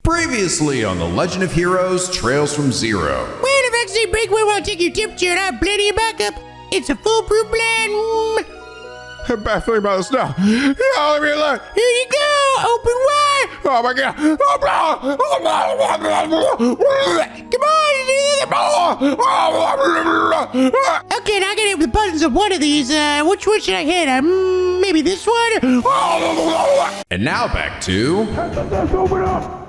Previously on The Legend of Heroes Trails from Zero. Well, if I break one while I take your temperature and I have plenty of backup, it's a foolproof plan. I'm baffling about this now. Oh, let me look. Here you go. Open wide. Oh my God. Come on. Okay, now I gotta hit the buttons of one of these. Which one should I hit? Maybe this one? And now back to... Open up.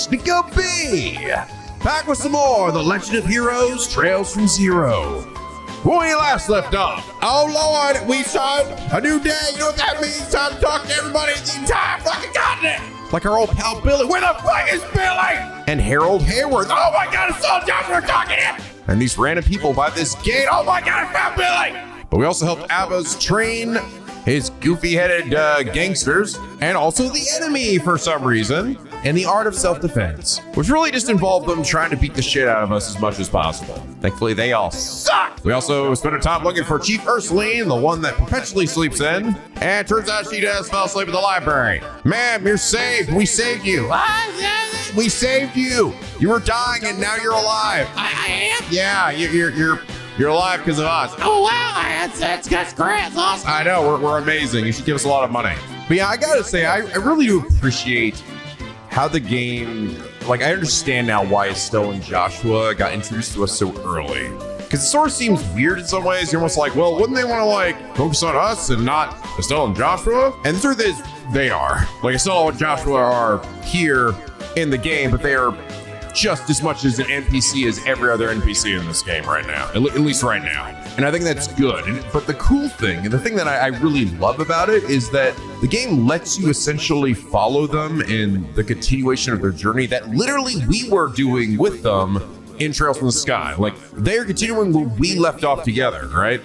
NicoB! Back with some more The Legend of Heroes Trails from Zero. When we last left off, Oh Lord, we start a new day. You know what that means? Time to talk to everybody in the entire fucking continent. like our old pal Billy, Where the fuck is Billy? and Harold Hayworth, Oh my God, it's all Joshua talking here. and these random people by this gate. Oh my God, I found Billy. But we also helped Abba's train his goofy-headed gangsters, and also the enemy for some reason, and the art of self-defense, which really just involved them trying to beat the shit out of us as much as possible. Thankfully, they all suck. We also spent our time looking for Chief Ursuline, the one that perpetually sleeps in, and turns out she does fall asleep at the library. Ma'am, you're saved. We saved you. We saved you. You were dying, and now you're alive. I am? Yeah, you're alive because of us. Oh, wow. That's great. That's awesome. I know, we're amazing. You should give us a lot of money. But yeah, I gotta say, I really do appreciate how the game, like, I understand now why Estelle and Joshua got introduced to us so early. Because it sort of seems weird in some ways. You're almost like, well, wouldn't they want to, like, focus on us and not Estelle and Joshua? And the truth is, they are. Like, Estelle and Joshua are here in the game, but they are just as much as an NPC as every other NPC in this game right now, at least right now. And I think that's good. But the cool thing, and the thing that I really love about it, is that the game lets you essentially follow them in the continuation of their journey that literally we were doing with them in Trails from the Sky. Like, they're continuing where we left off together, right?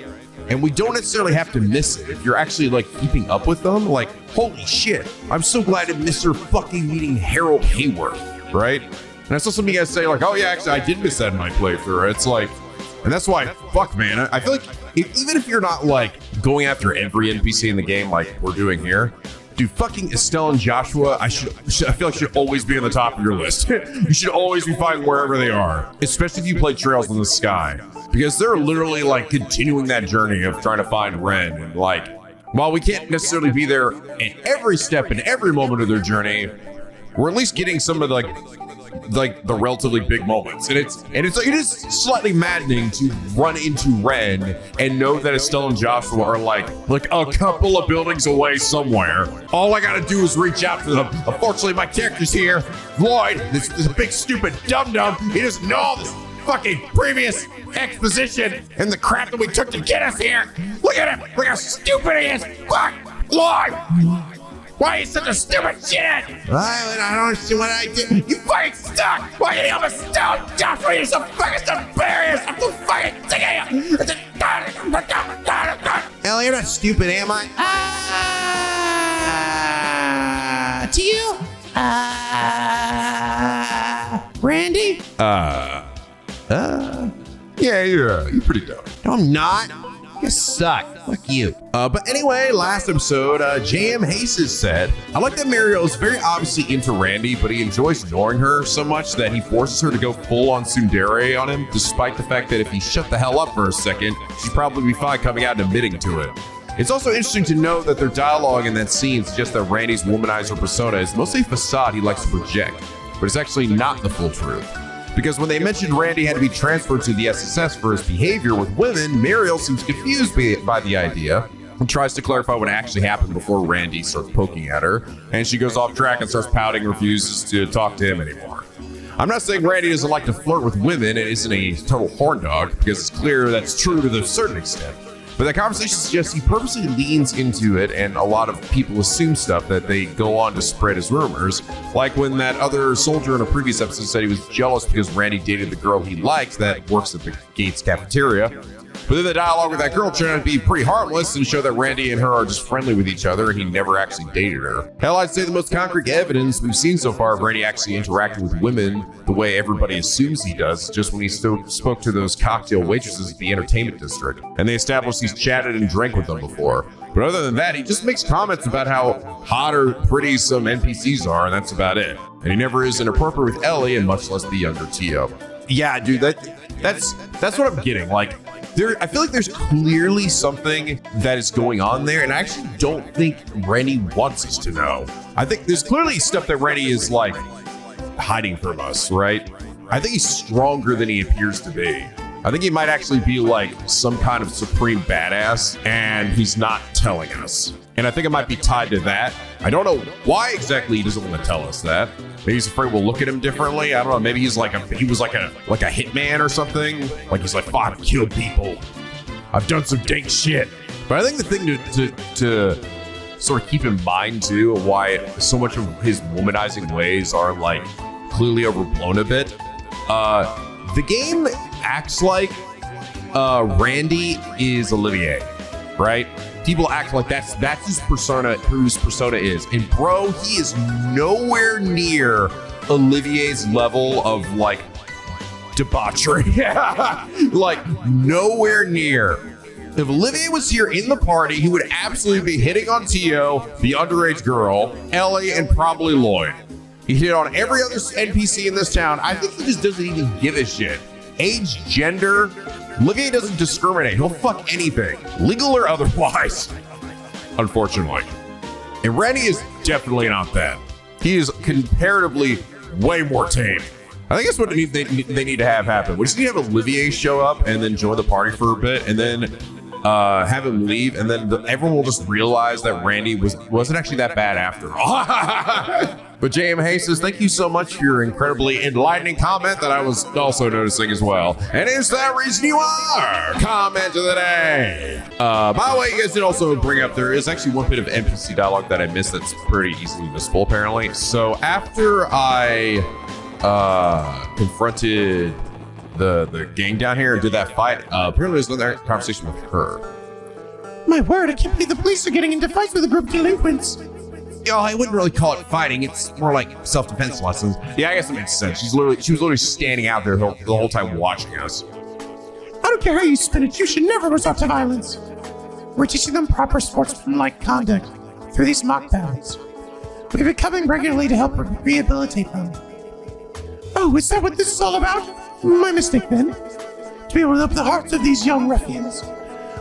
And we don't necessarily have to miss it. If you're actually, like, keeping up with them, like, holy shit, I'm so glad to miss her fucking meeting Harold Hayworth, right? And I saw some of you guys say, like, oh yeah, actually, I did miss that in my playthrough. It's like, and that's why, fuck, man. I feel like even if you're not, like, going after every NPC in the game like we're doing here, dude, fucking Estelle and Joshua, I feel like should always be on the top of your list. You should always be finding wherever they are, especially if you play Trails in the Sky, because they're literally, like, continuing that journey of trying to find Ren. And, like, while we can't necessarily be there at every step and every moment of their journey, we're at least getting some of the, like the relatively big moments, and it is slightly maddening to run into Ren and know that Estelle and Joshua are like a couple of buildings away somewhere. All I gotta do is reach out to them. Unfortunately, my character's here, Lloyd, this big stupid dum-dum. He doesn't know all this fucking previous exposition and the crap that we took to get us here. Look at him, look how stupid he is. Fuck, Lloyd. Why are you such a stupid shit? I don't see what I did. You fucking stuck! Why can't you help us down? Joshua, you're so fucking hilarious! I'm so fucking sick of you! Ellie, you're not stupid, am I? Tio? Randy? Yeah, you're pretty dumb. No, I'm not. You suck. Fuck you. But anyway, last episode, J.M. Hayes said, I like that Mario is very obviously into Randy, but he enjoys ignoring her so much that he forces her to go full on tsundere on him, despite the fact that if he shut the hell up for a second, she'd probably be fine coming out and admitting to it. It's also interesting to know that their dialogue in that scene suggests that Randy's womanizer persona is mostly a facade he likes to project, but it's actually not the full truth. Because when they mentioned Randy had to be transferred to the SSS for his behavior with women, Mariel seems confused by the idea and tries to clarify what actually happened before Randy starts poking at her, and she goes off track and starts pouting and refuses to talk to him anymore. I'm not saying Randy doesn't like to flirt with women and isn't a total horn dog, because it's clear that's true to a certain extent. But that conversation suggests he purposely leans into it, and a lot of people assume stuff that they go on to spread as rumors. Like when that other soldier in a previous episode said he was jealous because Randy dated the girl he likes that works at the Gates cafeteria. But then the dialogue with that girl turned out to be pretty harmless and show that Randy and her are just friendly with each other and he never actually dated her. Hell, I'd say the most concrete evidence we've seen so far of Randy actually interacting with women the way everybody assumes he does, just when he still spoke to those cocktail waitresses at the entertainment district. And they established he's chatted and drank with them before. But other than that, he just makes comments about how hot or pretty some NPCs are, and that's about it. And he never is inappropriate with Elie, and much less the younger Tio. Yeah, dude, that's what I'm getting. Like, I feel like there's clearly something that is going on there, and I actually don't think Randy wants us to know. I think there's clearly stuff that Randy is like hiding from us, right? I think he's stronger than he appears to be. I think he might actually be like some kind of supreme badass, and he's not telling us. And I think it might be tied to that. I don't know why exactly he doesn't want to tell us that. Maybe he's afraid we'll look at him differently. I don't know. Maybe he was like a hitman or something. Like he's like, I've killed people. I've done some dank shit. But I think the thing to sort of keep in mind too, why so much of his womanizing ways are like clearly overblown a bit. The game acts like Randy is Olivier, right? People act like that's his persona, whose persona is. And bro, he is nowhere near Olivier's level of like debauchery. Like nowhere near. If Olivier was here in the party, he would absolutely be hitting on Tio, the underage girl, Elie, and probably Lloyd. He hit on every other NPC in this town. I think he just doesn't even give a shit. Age, gender, Olivier doesn't discriminate. He'll fuck anything, legal or otherwise, unfortunately. And Randy is definitely not that. He is comparatively way more tame. I think that's what they need to have happen. We just need to have Olivier show up and then join the party for a bit and then have him leave. And then everyone will just realize that Randy wasn't actually that bad after all. But JM Hay says, thank you so much for your incredibly enlightening comment that I was also noticing as well. And is that reason you are? Comment of the day. By the way, you guys did also bring up, there is actually one bit of NPC dialogue that I missed that's pretty easily missable apparently. So after I confronted the gang down here and did that fight, apparently there's another conversation with her. My word, I can't believe the police are getting into fights with a group of delinquents. Yo, I wouldn't really call it fighting. It's more like self-defense lessons. Yeah, I guess that makes sense. She was literally standing out there the whole time watching us. I don't care how you spin it, you should never resort to violence. We're teaching them proper sportsmanlike conduct through these mock battles. We've been coming regularly to help rehabilitate them. Oh, is that what this is all about? My mistake then. To be able to open the hearts of these young ruffians.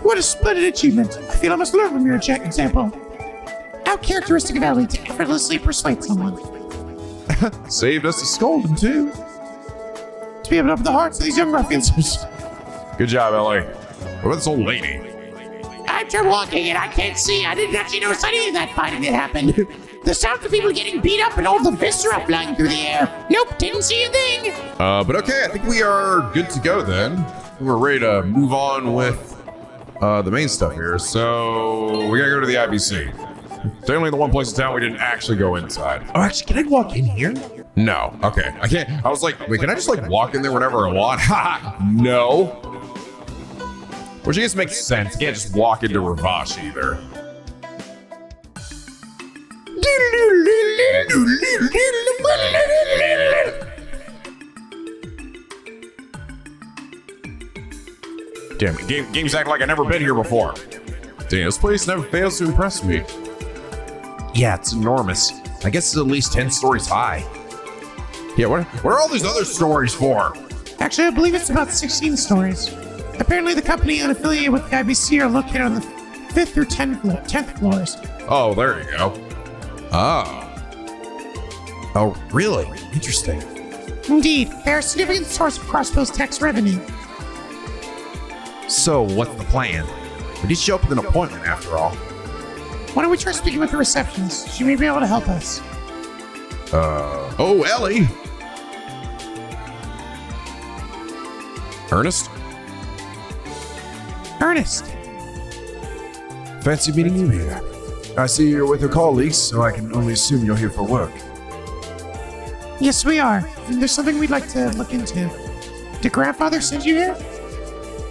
What a splendid achievement. I feel I must learn from your example. How characteristic of Elie to effortlessly persuade someone. Saved us a scolding too. To be able to open the hearts of these young ruffians. Good job, Elie. What about this old lady? I'm just walking and I can't see. I didn't actually notice any of that fighting that happened. The sound of people getting beat up and all the viscera flying through the air. Nope, didn't see a thing. But okay, I think we are good to go then. We're ready to move on with the main stuff here. So we gotta go to the IBC. It's only the one place in town we didn't actually go inside. Oh, actually, can I walk in here? No. Okay, I can't. I was like, wait, can I just like walk in there whenever I want? Ha! No. Which I guess makes sense. You can't just walk into Ravash either. Damn it, games act like I've never been here before. Damn, this place never fails to impress me. Yeah, it's enormous. I guess it's at least 10 stories high. Yeah, what are all these other stories for? Actually, I believe it's about 16 stories. Apparently, the company unaffiliated with the IBC are located on the 5th through 10th floors. Oh, there you go. Oh, really? Interesting. Indeed, they're a significant source of Crossbell's tax revenue. So, what's the plan? We did show up with an appointment after all. Why don't we try speaking with the receptionist? She may be able to help us. Oh, Elie. Ernest? Ernest. Fancy meeting you here. I see you're with your colleagues, so I can only assume you're here for work. Yes, we are. And there's something we'd like to look into. Did Grandfather send you here?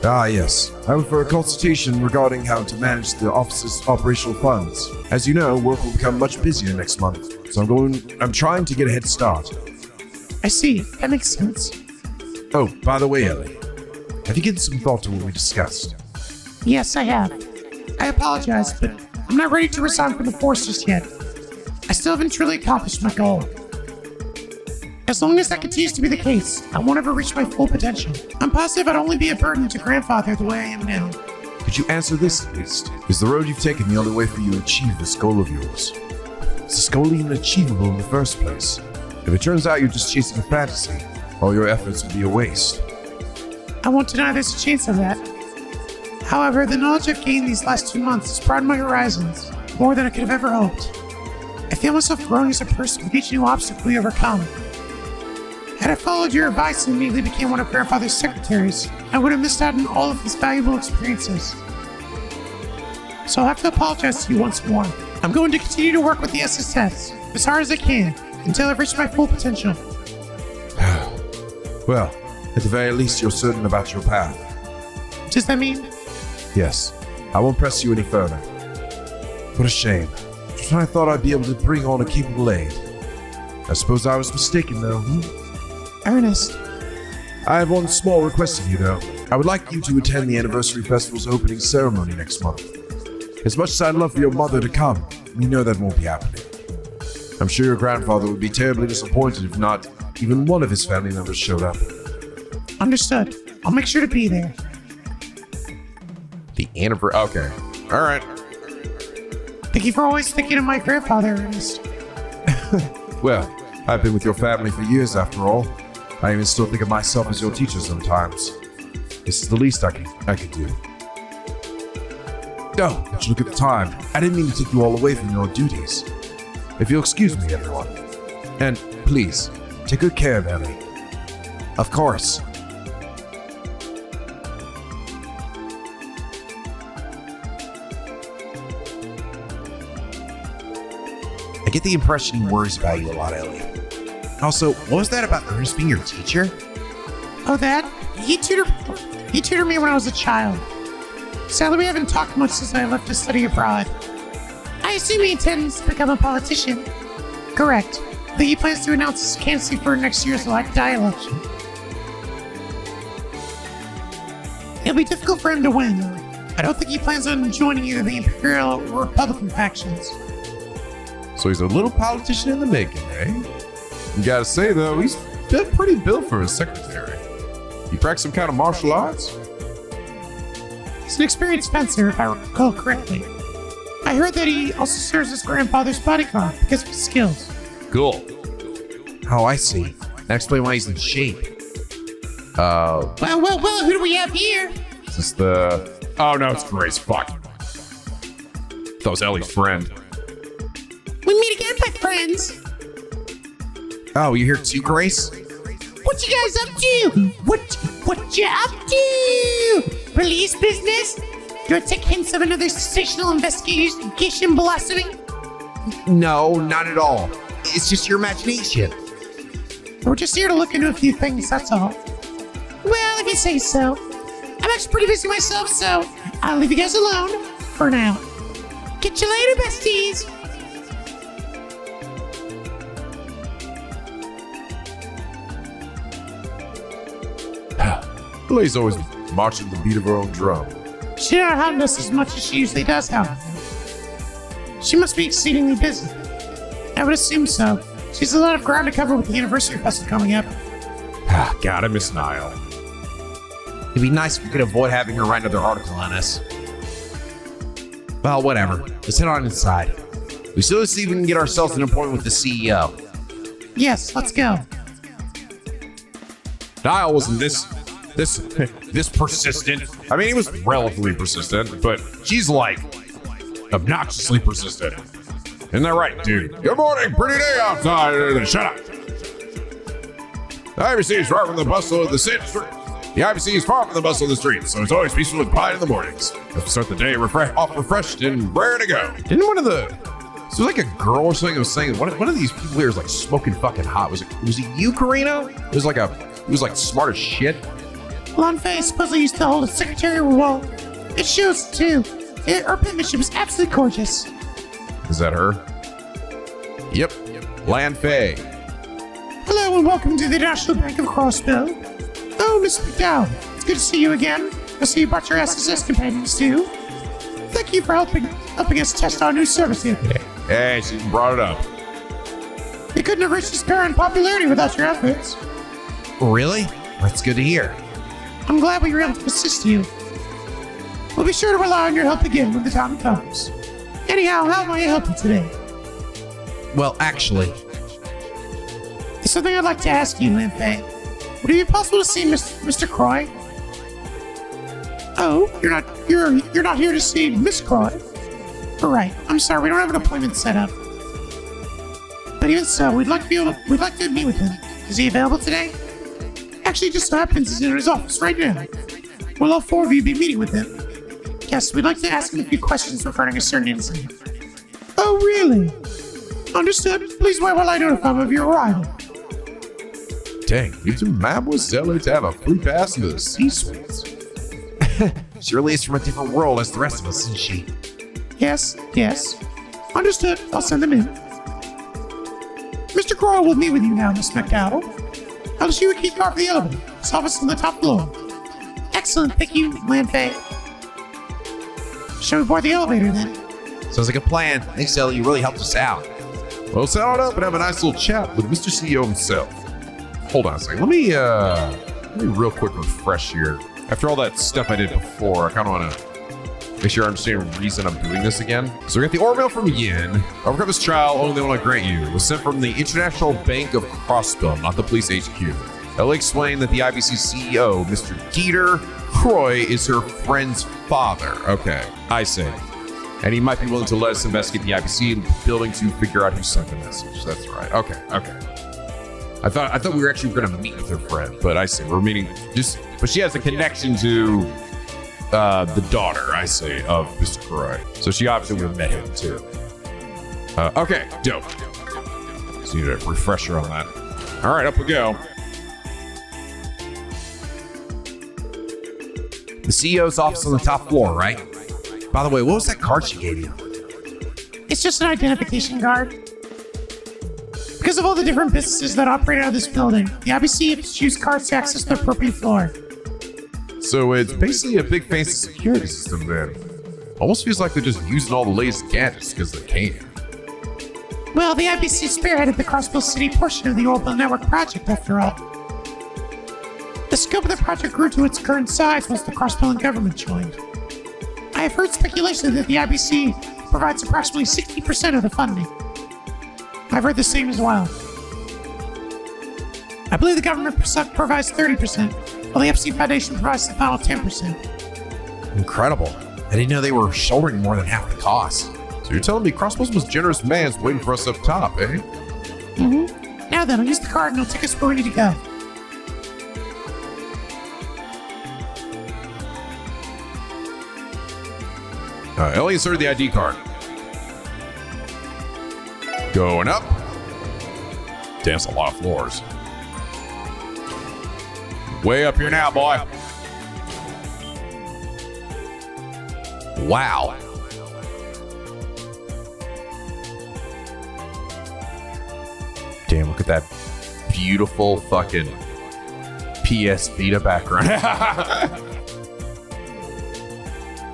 Ah, yes. I went for a consultation regarding how to manage the office's operational funds. As you know, work will become much busier next month, so I'm trying to get a head start. I see. That makes sense. Oh, by the way, Ellie, have you given some thought to what we discussed? Yes, I have. I apologize, but I'm not ready to resign from the force just yet. I still haven't truly accomplished my goal. As long as that continues to be the case, I won't ever reach my full potential. I'm positive I'd only be a burden to grandfather the way I am now. Could you answer this at least? Is the road you've taken the only way for you to achieve this goal of yours? Is this goal even achievable in the first place? If it turns out you're just chasing a fantasy, all your efforts will be a waste. I won't deny there's a chance of that. However, the knowledge I've gained these last 2 months has broadened my horizons more than I could have ever hoped. I feel myself growing as a person with each new obstacle we overcome. Had I followed your advice and immediately became one of Grandfather's secretaries, I would have missed out on all of these valuable experiences. So I'll have to apologize to you once more. I'm going to continue to work with the SSS as hard as I can until I've reached my full potential. Well, at the very least, you're certain about your path. Does that mean? Yes, I won't press you any further. What a shame. Just when I thought I'd be able to bring on a capable aide. I suppose I was mistaken, though. Ernest. I have one small request of you, though. I would like you to attend the Anniversary Festival's opening ceremony next month. As much as I'd love for your mother to come, we know that won't be happening. I'm sure your grandfather would be terribly disappointed if not even one of his family members showed up. Understood. I'll make sure to be there. The anniversary. Okay. All right. Thank you for always thinking of my grandfather, Ernest. Well, I've been with your family for years after all. I even still think of myself as your teacher sometimes. This is the least I can do. Oh, but look at the time. I didn't mean to take you all away from your duties. If you'll excuse me, everyone. And please, take good care of Ellie. Of course. I get the impression he worries about you a lot, Ellie. Also, what was that about Ernest being your teacher? Oh, that? He tutored me when I was a child. Sadly, we haven't talked much since I left to study abroad. I assume he intends to become a politician. Correct. I think he plans to announce his candidacy for next year's election. It'll be difficult for him to win, though. I don't think he plans on joining either the Imperial or Republican factions. So he's a little politician in the making, eh? You gotta say, though, he's pretty built for a secretary. You practice some kind of martial arts? He's an experienced fencer, if I recall correctly. I heard that he also serves his grandfather's bodyguard because of his skills. Cool. Oh, I see. That explains why he's in shape. Well, who do we have here? Is this the... Oh, no, it's Grace. Fuck. That was Ellie's friend. We meet again, my friends. Oh, you here too, Grace? What you guys up to? What you up to? Police business? Do I take hints of another sensational investigation blossoming? No, not at all. It's just your imagination. We're just here to look into a few things, that's all. Well, if you say so. I'm actually pretty busy myself, so I'll leave you guys alone for now. Catch you later, besties. Ellie's always marching to the beat of her own drum. She don't hound us as much as she usually does, however. She must be exceedingly busy. I would assume so. She has a lot of ground to cover with the Anniversary Festival coming up. God, I miss Niall. It'd be nice if we could avoid having her write another article on us. Well, whatever. Let's head on inside. We still see if we can get ourselves an appointment with the CEO. Yes, let's go. Niall wasn't this persistent. I mean, he was relatively persistent, but she's like obnoxiously persistent. Isn't that right, dude? Good morning, pretty day outside. Shut up. The IBC is far from the bustle of the city. The IBC is far from the bustle of the streets, so it's always peaceful and quiet in the mornings. Let's start the day refreshed and raring to go. Didn't one of the... So it was like a girl or something that was saying, one of these people here is like smoking fucking hot. Was it you, Karina? It was like smart as shit. Lon Fei supposedly used to hold a secretarial role. It shows, too. Her penmanship is absolutely gorgeous. Is that her? Yep. Lan Fei. Hello and welcome to the National Bank of Crossbell. Oh, Miss MacDowell, it's good to see you again. I see you brought your SSS companions, too. Thank you for helping us test our new service here. Hey, she brought it up. We couldn't have reached this current popularity without your efforts. Really? That's good to hear. I'm glad we were able to assist you. We'll be sure to rely on your help again when the time comes. Anyhow, how may I help you today? Well, actually, There's something I'd like to ask you, Lan Fei. Would it be possible to see Mr. Crois? Oh, you're not here to see Miss Crois. All right, I'm sorry, we don't have an appointment set up. But even so, we'd like to meet with him. Is he available today? Actually, it just so happens he's in his office right now. Will all four of you be meeting with him? Yes, we'd like to ask him a few questions regarding a certain incident. Oh, really? Understood. Please wait while I notify him of your arrival. Dang, you two Mademoiselle to have a free pass into the C-suites. she really is from a different world as the rest of us, isn't she? Yes. Understood. I'll send them in. Mr. Crois will meet with you now, Miss MacDowell. I'll issue a key card for the elevator. His office on the top floor. Excellent. Thank you, Lan Fei. Shall we board the elevator then? Sounds like a plan. Thanks, Ellie. You really helped us out. Well, sail it up and have a nice little chat with Mr. CEO himself. Hold on a second. Let me real quick refresh here. After all that stuff I did before, I kind of want to make sure I understand the reason I'm doing this again. So we got the order mail from Yin. Overcome this trial, only they want to grant you. It was sent from the International Bank of Crossbell, not the police HQ. Ellie explained that the IBC CEO, Mr. Dieter Crois, is her friend's father. Okay, I see. And he might be willing to let us investigate the IBC building to figure out who sent the message. That's right. Okay. I thought we were actually going to meet with her friend, but I see we're meeting but she has a connection to the daughter, I say, of Mr. Crois. So she obviously would have met him too. Okay, dope. Just need a refresher on that. All right, up we go. The CEO's office on the top floor, right? By the way, what was that card she gave you? It's just an identification card. Because of all the different businesses that operate out of this building, the IBC has used cards to access the appropriate floor. So it's basically a big fancy security system then. Almost feels like they're just using all the latest gadgets because they can. Well, the IBC spearheaded the Crossbell City portion of the Orbital Network project, after all. The scope of the project grew to its current size once the Crossbell government joined. I have heard speculation that the IBC provides approximately 60% of the funding. I've heard the same as well. I believe the government provides 30%, while the FC Foundation provides the final 10%. Incredible. I didn't know they were shouldering more than half the cost. So you're telling me Crossbell's most generous man's waiting for us up top, eh? Mm-hmm. Now then, I'll use the card and it'll take us where we need to go. Ellie inserted the ID card. Going up. Damn, that's a lot of floors. Way up here now, boy. Wow. Damn, look at that beautiful fucking PS Vita background.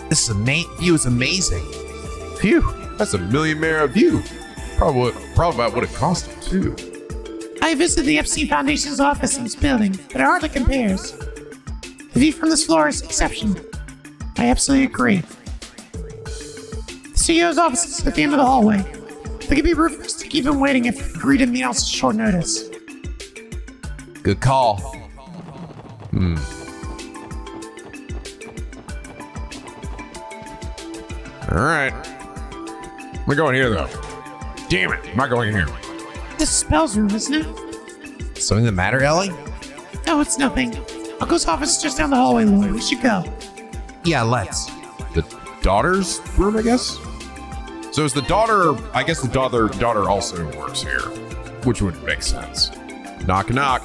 This view is amazing. Phew, that's a millionaire view. Probably about what it cost him, too. I visited the FC Foundation's office in this building, but it hardly compares. The view from this floor is exceptional. I absolutely agree. The CEO's office is at the end of the hallway. There could be roofers to keep him waiting if we agreed to meet on short notice. Good call. All right. We're going here, though. Damn it, I'm not going in here. This is Spell's room, isn't it? Something the matter, Ellie? No, it's nothing. Uncle's office is just down the hallway, Lloyd. We should go. Yeah, let's. The daughter's room, I guess? So is the daughter, I guess the daughter also works here, which would make sense. Knock, knock.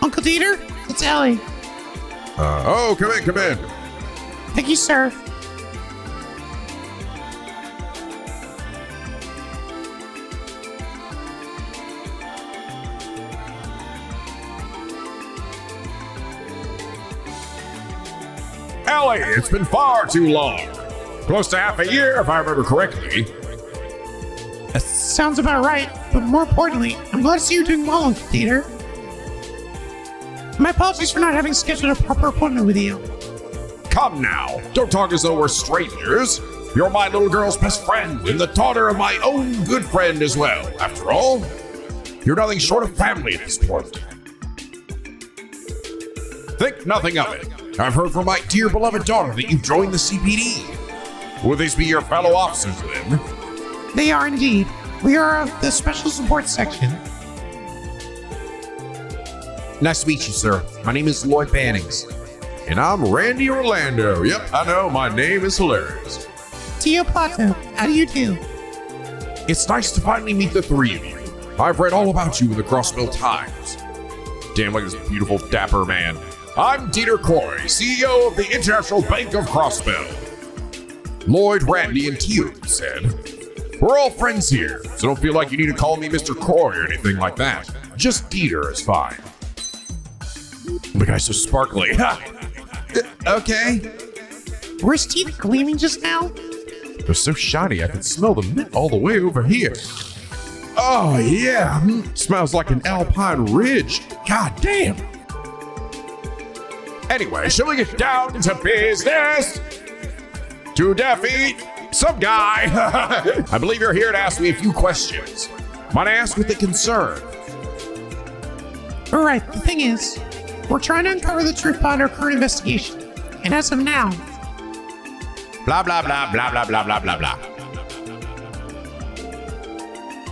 Uncle Dieter, it's Ellie. Come in. Thank you, sir. Elie, it's been far too long. Close to half a year, if I remember correctly. That sounds about right, but more importantly, I'm glad to see you're doing well, Uncle Peter. My apologies for not having scheduled a proper appointment with you. Come now, don't talk as though we're strangers. You're my little girl's best friend and the daughter of my own good friend as well. After all, you're nothing short of family at this point. Think nothing of it. I've heard from my dear beloved daughter that you've joined the CPD. Will these be your fellow officers then? They are indeed. We are of the Special Support Section. Nice to meet you, sir. My name is Lloyd Bannings. And I'm Randy Orlando. Yep, I know, my name is hilarious. Tio Plato, how do you do? It's nice to finally meet the three of you. I've read all about you in the Crossbell Times. Damn, look at this beautiful, dapper man. I'm Crois, CEO of the International Bank of Crossbell. Lloyd, Randy, and Tio said, we're all friends here, so don't feel like you need to call me Mr. Crois or anything like that. Just Dieter is fine. The guy's so sparkly. Okay. Were his teeth gleaming just now? They're so shiny, I can smell the mint all the way over here. Oh, yeah. Smells like an alpine ridge. God damn. Anyway, shall we get down to business? To defeat some guy. I believe you're here to ask me a few questions. Might I ask with a concern? Alright, the thing is, we're trying to uncover the truth behind our current investigation. And as of now, blah, blah, blah, blah, blah, blah, blah, blah, blah.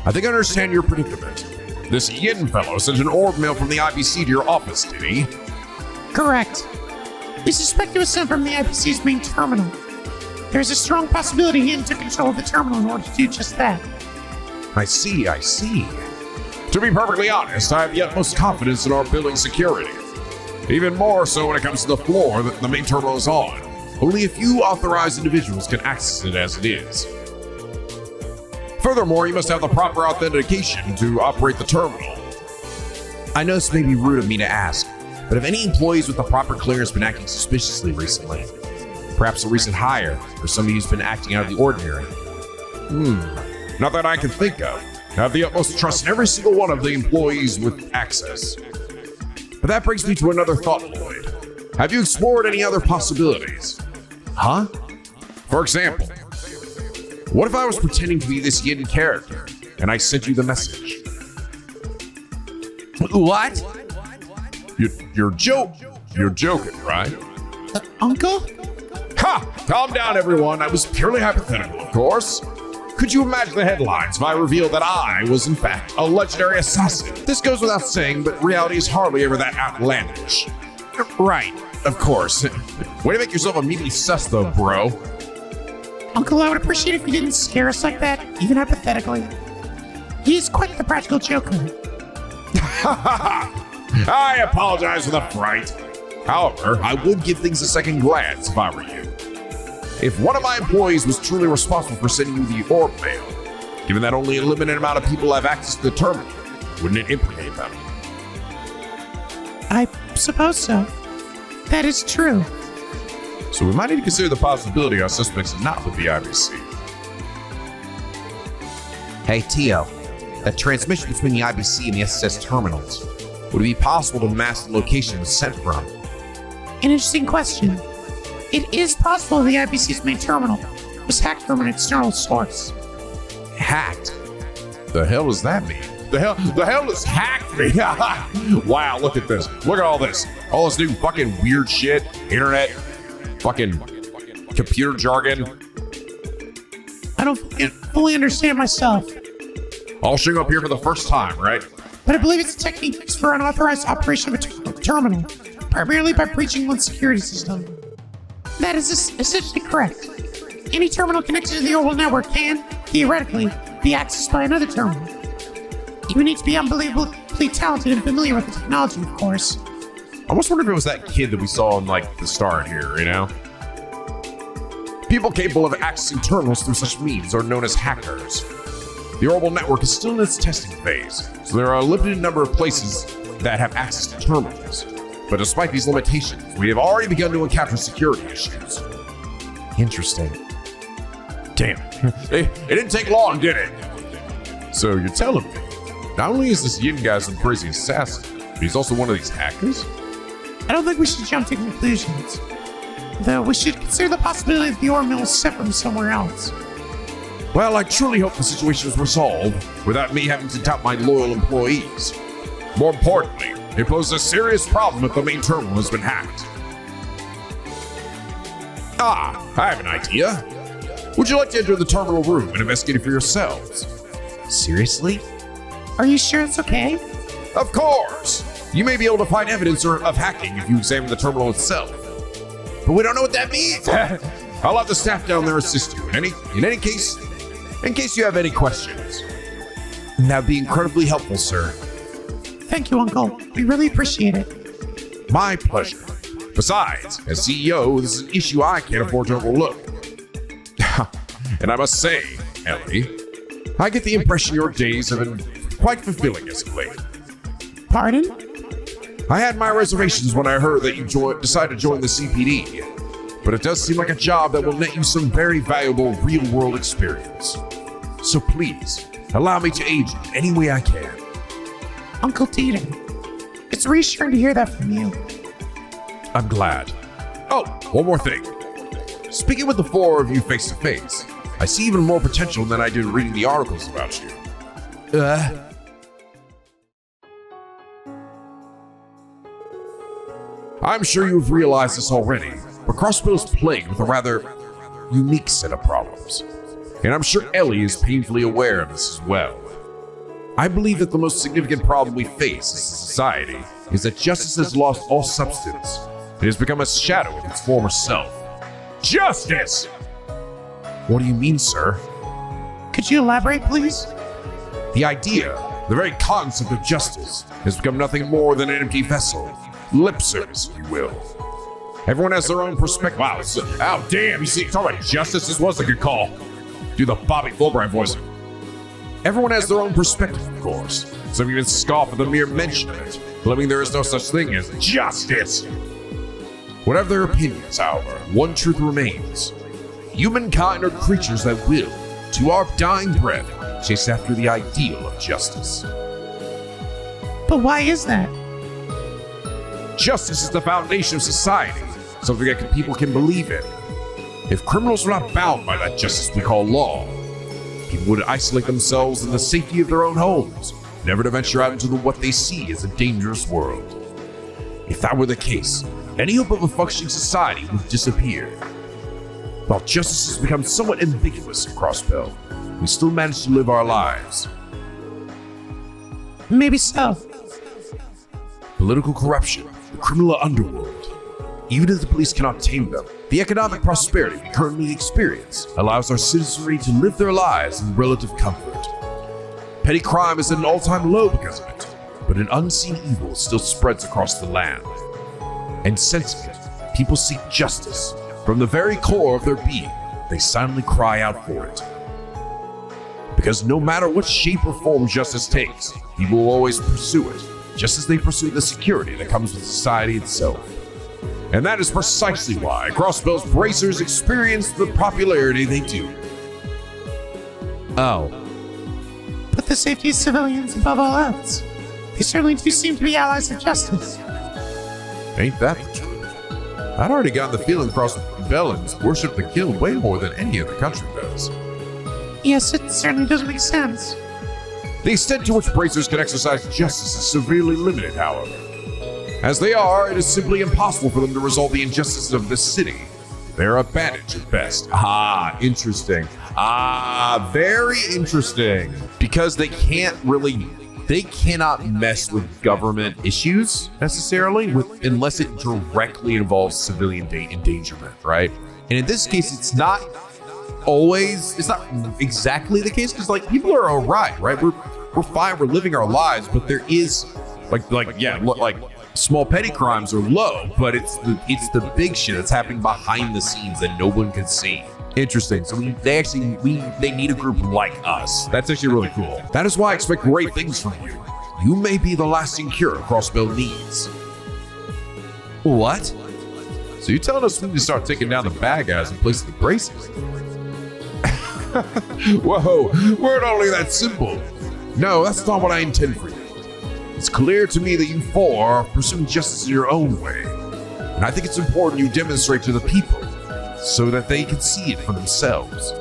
I think I understand your predicament. This Yin fellow sent an orb mail from the IBC to your office, did he? correct. We suspect it was sent from the IBC's main terminal. There's a strong possibility he took control of the terminal in order to do just that. I see. To be perfectly honest, I have the utmost confidence in our building security. Even more so when it comes to the floor that the main terminal is on. Only a few authorized individuals can access it as it is. Furthermore, you must have the proper authentication to operate the terminal. I know this may be rude of me to ask, but have any employees with the proper clearance been acting suspiciously recently? Perhaps a recent hire, or somebody who's been acting out of the ordinary? Not that I can think of. I have the utmost trust in every single one of the employees with access. But that brings me to another thought, Lloyd. Have you explored any other possibilities? Huh? For example, what if I was pretending to be this Yin character, and I sent you the message? What? You're joking, right? Uncle? Ha! Calm down, everyone. I was purely hypothetical, of course. Could you imagine the headlines if I revealed that I was, in fact, a legendary assassin? This goes without saying, but reality is hardly ever that outlandish. Right, of course. Way to make yourself immediately sus, though, bro. Uncle, I would appreciate if you didn't scare us like that, even hypothetically. He's quite the practical joker. I apologize for the fright. However, I would give things a second glance if I were you. If one of my employees was truly responsible for sending you the orb mail, given that only a limited amount of people have access to the terminal, wouldn't it implicate them? I suppose so. That is true. So we might need to consider the possibility our suspects are not with the IBC. Hey, Tio, that transmission between the IBC and the SSS terminals, would it be possible to mask the location it was sent from? An interesting question. It is possible the IBC's main terminal was hacked from an external source. Hacked? The hell does that mean? The hell does hacked mean? Wow, look at this. Look at all this. All this new fucking weird shit. Internet. Fucking computer jargon. I don't fully understand myself, All showing up here for the first time, right? but I believe it's a technique used for unauthorized operation of a terminal, primarily by breaching one's security system. That is essentially correct. Any terminal connected to the orbital network can, theoretically, be accessed by another terminal. You would need to be unbelievably talented and familiar with the technology, of course. I almost wonder if it was that kid that we saw in like the start here, you know? People capable of accessing terminals through such means are known as hackers. The Orbital network is still in its testing phase, so there are a limited number of places that have access to terminals. But despite these limitations, we have already begun to encounter security issues. Interesting. Damn, it didn't take long, did it? So you're telling me, not only is this Yin guy some crazy assassin, but he's also one of these hackers? I don't think we should jump to conclusions. Though we should consider the possibility that the ore mill is set from somewhere else. Well, I truly hope the situation is resolved without me having to doubt my loyal employees. More importantly, it poses a serious problem if the main terminal has been hacked. I have an idea. Would you like to enter the terminal room and investigate it for yourselves? Seriously? Are you sure it's okay? Of course! You may be able to find evidence of hacking if you examine the terminal itself. But we don't know what that means. I'll have the staff down there assist you. In case you have any questions. That'd be incredibly helpful, sir. Thank you, Uncle. We really appreciate it. My pleasure. Besides, as CEO, this is an issue I can't afford to overlook. And I must say, Elie, I get the impression your days have been quite fulfilling as of late. Pardon? I had my reservations when I heard that you decided to join the CPD, but it does seem like a job that will net you some very valuable real-world experience. So please, allow me to aid you any way I can. Uncle Teeter, it's reassuring to hear that from you. I'm glad. Oh, one more thing. Speaking with the four of you face to face, I see even more potential than I did reading the articles about you. I'm sure you've realized this already, but Crossbell is plagued with a rather unique set of problems. And I'm sure Elie is painfully aware of this as well. I believe that the most significant problem we face as a society is that justice has lost all substance. It has become a shadow of its former self. Justice! What do you mean, sir? Could you elaborate, please? The idea, the very concept of justice, has become nothing more than an empty vessel. Lip service, if you will. Everyone has their own perspective. Wow, oh damn, you see, talking about justice, this was a good call. Do the Bobby Fulbright voice. Everyone has their own perspective, of course. Some even scoff at the mere mention of it, believing there is no such thing as justice. Whatever their opinions, however, one truth remains. Humankind are creatures that will, to our dying breath, chase after the ideal of justice. But why is that? Justice is the foundation of society, something that people can believe in. If criminals were not bound by that justice we call law, people would isolate themselves in the safety of their own homes, never to venture out into what they see as a dangerous world. If that were the case, any hope of a functioning society would disappear. While justice has become somewhat ambiguous at Crossbell, we still manage to live our lives. Maybe so. Political corruption, the criminal underworld. Even if the police cannot tame them, the economic prosperity we currently experience allows our citizenry to live their lives in relative comfort. Petty crime is at an all-time low because of it, but an unseen evil still spreads across the land. And sensing it, people seek justice. From the very core of their being, they silently cry out for it. Because no matter what shape or form justice takes, people will always pursue it, just as they pursue the security that comes with society itself. And that is precisely why Crossbell's bracers experience the popularity they do. But the safety of civilians above all else. They certainly do seem to be allies of justice. Ain't that the truth? I'd already gotten the feeling Crossbellans worship the killed way more than any other country does. Yes, it certainly does make sense. The extent to which bracers can exercise justice is severely limited, however. As they are, it is simply impossible for them to resolve the injustices of this city. They are a bandage at best. Interesting. Very interesting. Because they cannot mess with government issues necessarily unless it directly involves civilian endangerment, right? And in this case, it's not exactly the case because like people are all right? We're fine, we're living our lives, but there is like Small petty crimes are low, but it's the big shit that's happening behind the scenes that no one can see. Interesting. So they need a group like us. That's actually really cool. That is why I expect great things from you. You may be the lasting cure Crossbell needs. What? So you're telling us we need to start taking down the bad guys and placing the braces? Whoa, we're not only that simple. No, that's not what I intend for you. It's clear to me that you four are pursuing justice in your own way. And I think it's important you demonstrate to the people so that they can see it for themselves.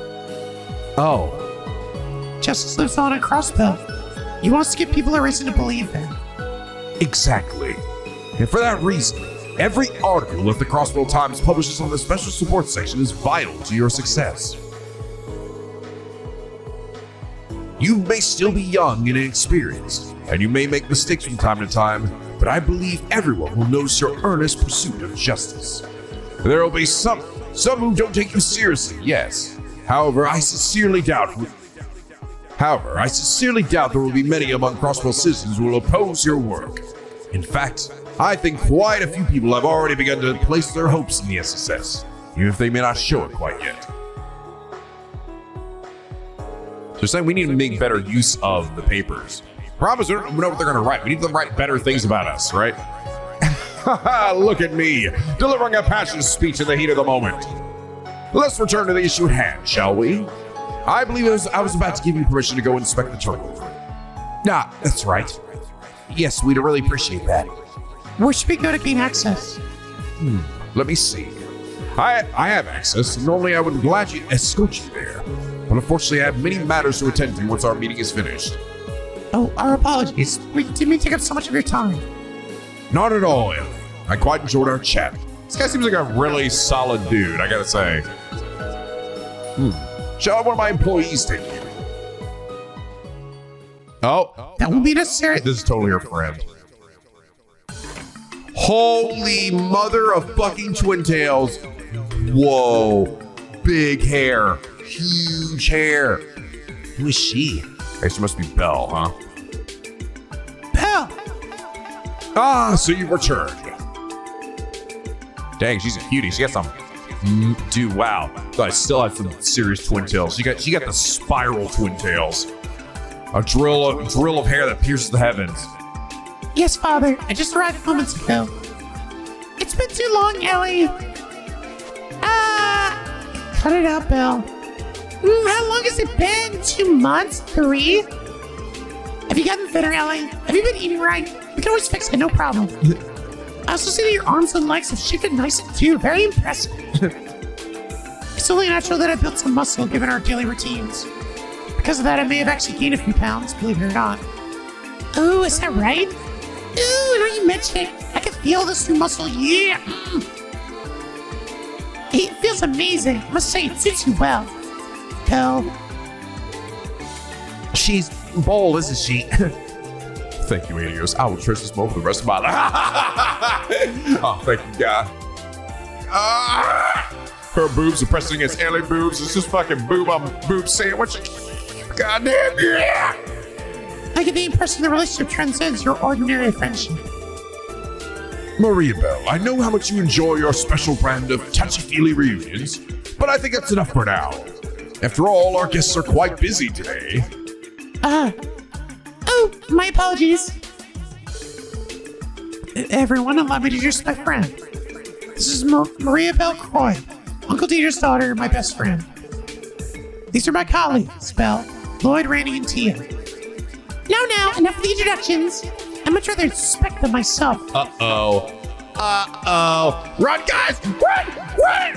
Oh. Justice lives on at Crossbell. He wants to give people a reason to believe that. Exactly. And for that reason, every article that the Crossbell Times publishes on the special support section is vital to your success. You may still be young and inexperienced, and you may make mistakes from time to time, but I believe everyone will notice your earnest pursuit of justice. There will be some who don't take you seriously, yes. However, I sincerely doubt there will be many among Crossbell citizens who will oppose your work. In fact, I think quite a few people have already begun to place their hopes in the SSS, even if they may not show it quite yet. So you're saying we need to make better use of the papers. Problem is, we don't know what they're going to write. We need them to write better things about us, right? Look at me, delivering a passionate speech in the heat of the moment. Let's return to the issue at hand, shall we? I believe I was about to give you permission to go inspect the terminal. Nah, that's right. Yes, we'd really appreciate that. Where should we go to gain access? Let me see. I have access. Normally I would gladly escort you there. But unfortunately I have many matters to attend to once our meeting is finished. Oh, our apologies. We didn't mean to take up so much of your time. Not at all, Elie. I quite enjoyed our chat. This guy seems like a really solid dude, I gotta say. Shall one of my employees take you? Oh, That won't be necessary. this is totally her friend. Holy mother of fucking twin tails. Whoa. Big hair. Huge hair. Who is she? Hey, she must be Belle, huh? Belle! Ah, so you've returned. Dang, she's a cutie. She got some. Dude, wow. I still have some serious twin tails. She got the spiral twin tails. A drill of hair that pierces the heavens. Yes, Father. I just arrived moments ago. It's been too long, Elie. Cut it out, Belle. How long has it been? 2 months? 3? Have you gotten thinner, Elie? Have you been eating right? We can always fix it, no problem. I also see that your arms and legs have shifted nicely too. Very impressive. It's only natural that I built some muscle given our daily routines. Because of that, I may have actually gained a few pounds, believe it or not. Ooh, is that right? Ooh, now you mention it, I can feel this new muscle. Yeah. It feels amazing. I must say, it suits you well. Belle. She's bold, isn't she? Thank you, Adios. I will treasure this moment for the rest of my life. Oh, thank you, God. Her boobs are pressing against Elie boobs. It's just fucking boob on boob sandwich. Goddamn, yeah! I get the impression the relationship transcends your ordinary friendship. Maria Belle, I know how much you enjoy your special brand of touchy-feely reunions, but I think that's enough for now. After all, our guests are quite busy today. Oh, my apologies. Everyone, allow me to introduce my friend. This is Maria Belle Crois, Uncle Dieter's daughter, my best friend. These are my colleagues, Belle, Lloyd, Randy, and Tio. Now, enough of the introductions. I'd much rather inspect them myself. Uh-oh. Run, guys! Run!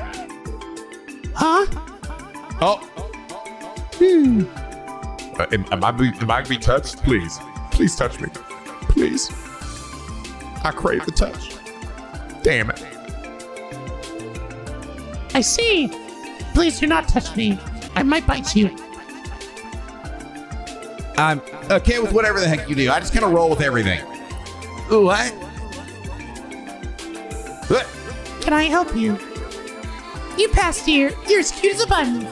Huh? Oh. Am I to be touched? Please touch me. Please. I crave the touch. Damn it. I see. Please do not touch me. I might bite you. I'm okay with whatever the heck you do. I just kind of roll with everything. What? Can I help you? You passed here. You're as cute as a button.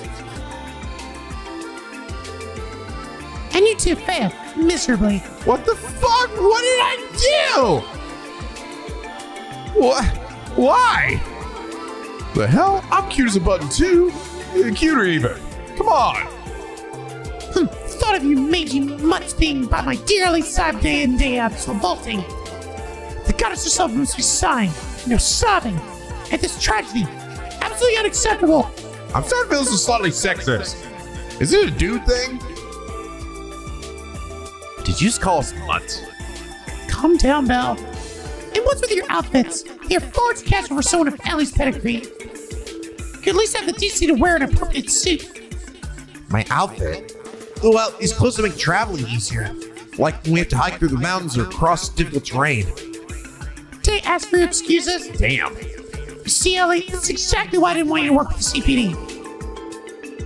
And you two failed miserably. What the fuck? What did I do? What? Why? The hell? I'm cute as a button too. Cuter even. Come on. Thought of you mangy mutts being by my dearly side day in day out is revolting. The goddess herself must be sighing, sobbing at this tragedy. Absolutely unacceptable. I'm starting to feel this is slightly sexist. Is it a dude thing? Did you just call us mutts? Calm down, Belle. And what's with your outfits? They're far too casual for someone of Ellie's pedigree. You could at least have the decency to wear an appropriate suit. My outfit? Well, these clothes make traveling easier. Like when we have to hike through the mountains or cross difficult terrain. Did I ask for your excuses? Damn. You see, Ellie, that's exactly why I didn't want you to work with the CPD.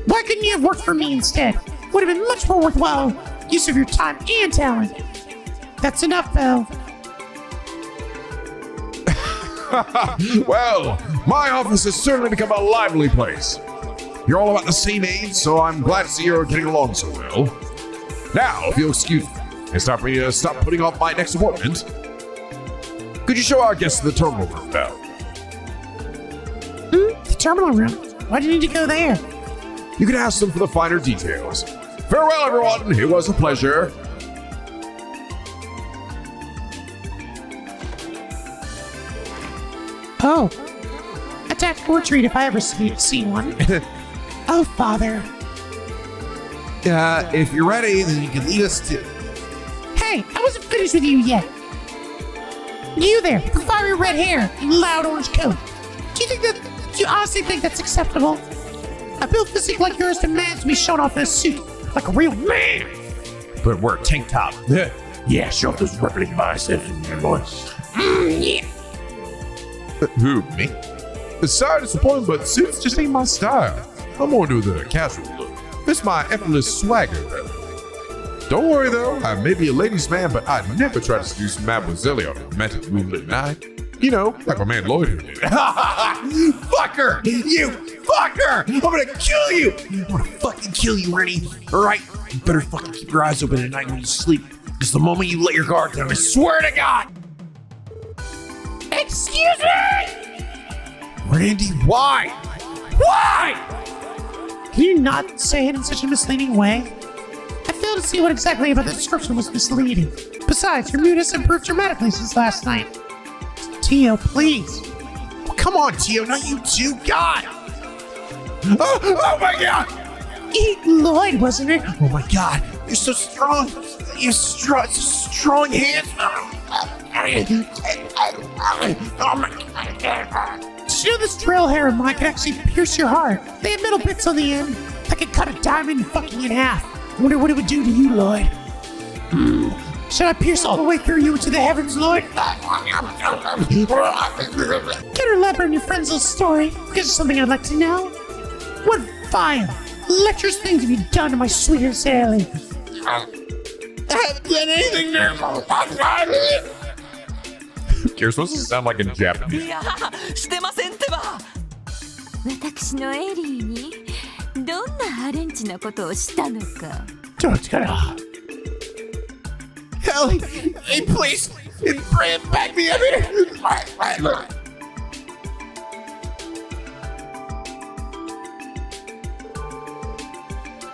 Why couldn't you have worked for me instead? Would have been much more worthwhile use of your time and talent. That's enough, Belle. Well, my office has certainly become a lively place. You're all about the same age, so I'm glad to see you're getting along so well. Now, if you'll excuse me, it's time for me to stop putting off my next appointment. Could you show our guests the terminal room, Belle? The terminal room? Why do you need to go there? You can ask them for the finer details. Farewell, everyone. It was a pleasure. Oh. A tactical retreat if I ever see one. Oh, Father. If you're ready, then you can lead us to... Hey, I wasn't finished with you yet. You there, the fiery red hair and loud orange coat. Do you honestly think that's acceptable? A built physique like yours demands to be shown off in a suit, like a real man. But we're a tank top. Yeah, show those rippling biceps in your voice. Yeah. Who, me? Sorry to disappoint, but suits just ain't my style. I'm more into the casual look. It's my effortless swagger, though. Don't worry, though. I may be a ladies' man, but I'd never try to seduce Mademoiselle on a romantic moonlit night. You know, like my man Lloyd who did. Fucker! You fucker! I'm gonna kill you! I'm gonna fucking kill you, Rennie. Alright? You better fucking keep your eyes open at night when you sleep. Because the moment you let your guard down, I swear to God! Excuse me! Randy, why? Why? Can you not say it in such a misleading way? I fail to see what exactly about the description was misleading. Besides, your mood has improved dramatically since last night. Tio, please. Oh, come on, Tio, not you too. God! Oh my God! Eat Lloyd, wasn't it? Oh my God, you're so strong. You're strong hands. Oh my God. Did you know this trail hair of mine can actually pierce your heart? They have metal bits on the end that can cut a diamond fucking in half. I wonder what it would do to you, Lloyd. Should I pierce all the way through you into the heavens, Lloyd? Can you elaborate on your friend's little story? Because it's something I'd like to know. What vile, lecherous things have you done to my sweetest Ellie? I haven't done anything there. You're supposed to sound like in Japanese. いやしてませんってば私のエリーにどんなハレンチなことをしたのか Ellie, hey, please, back me up here.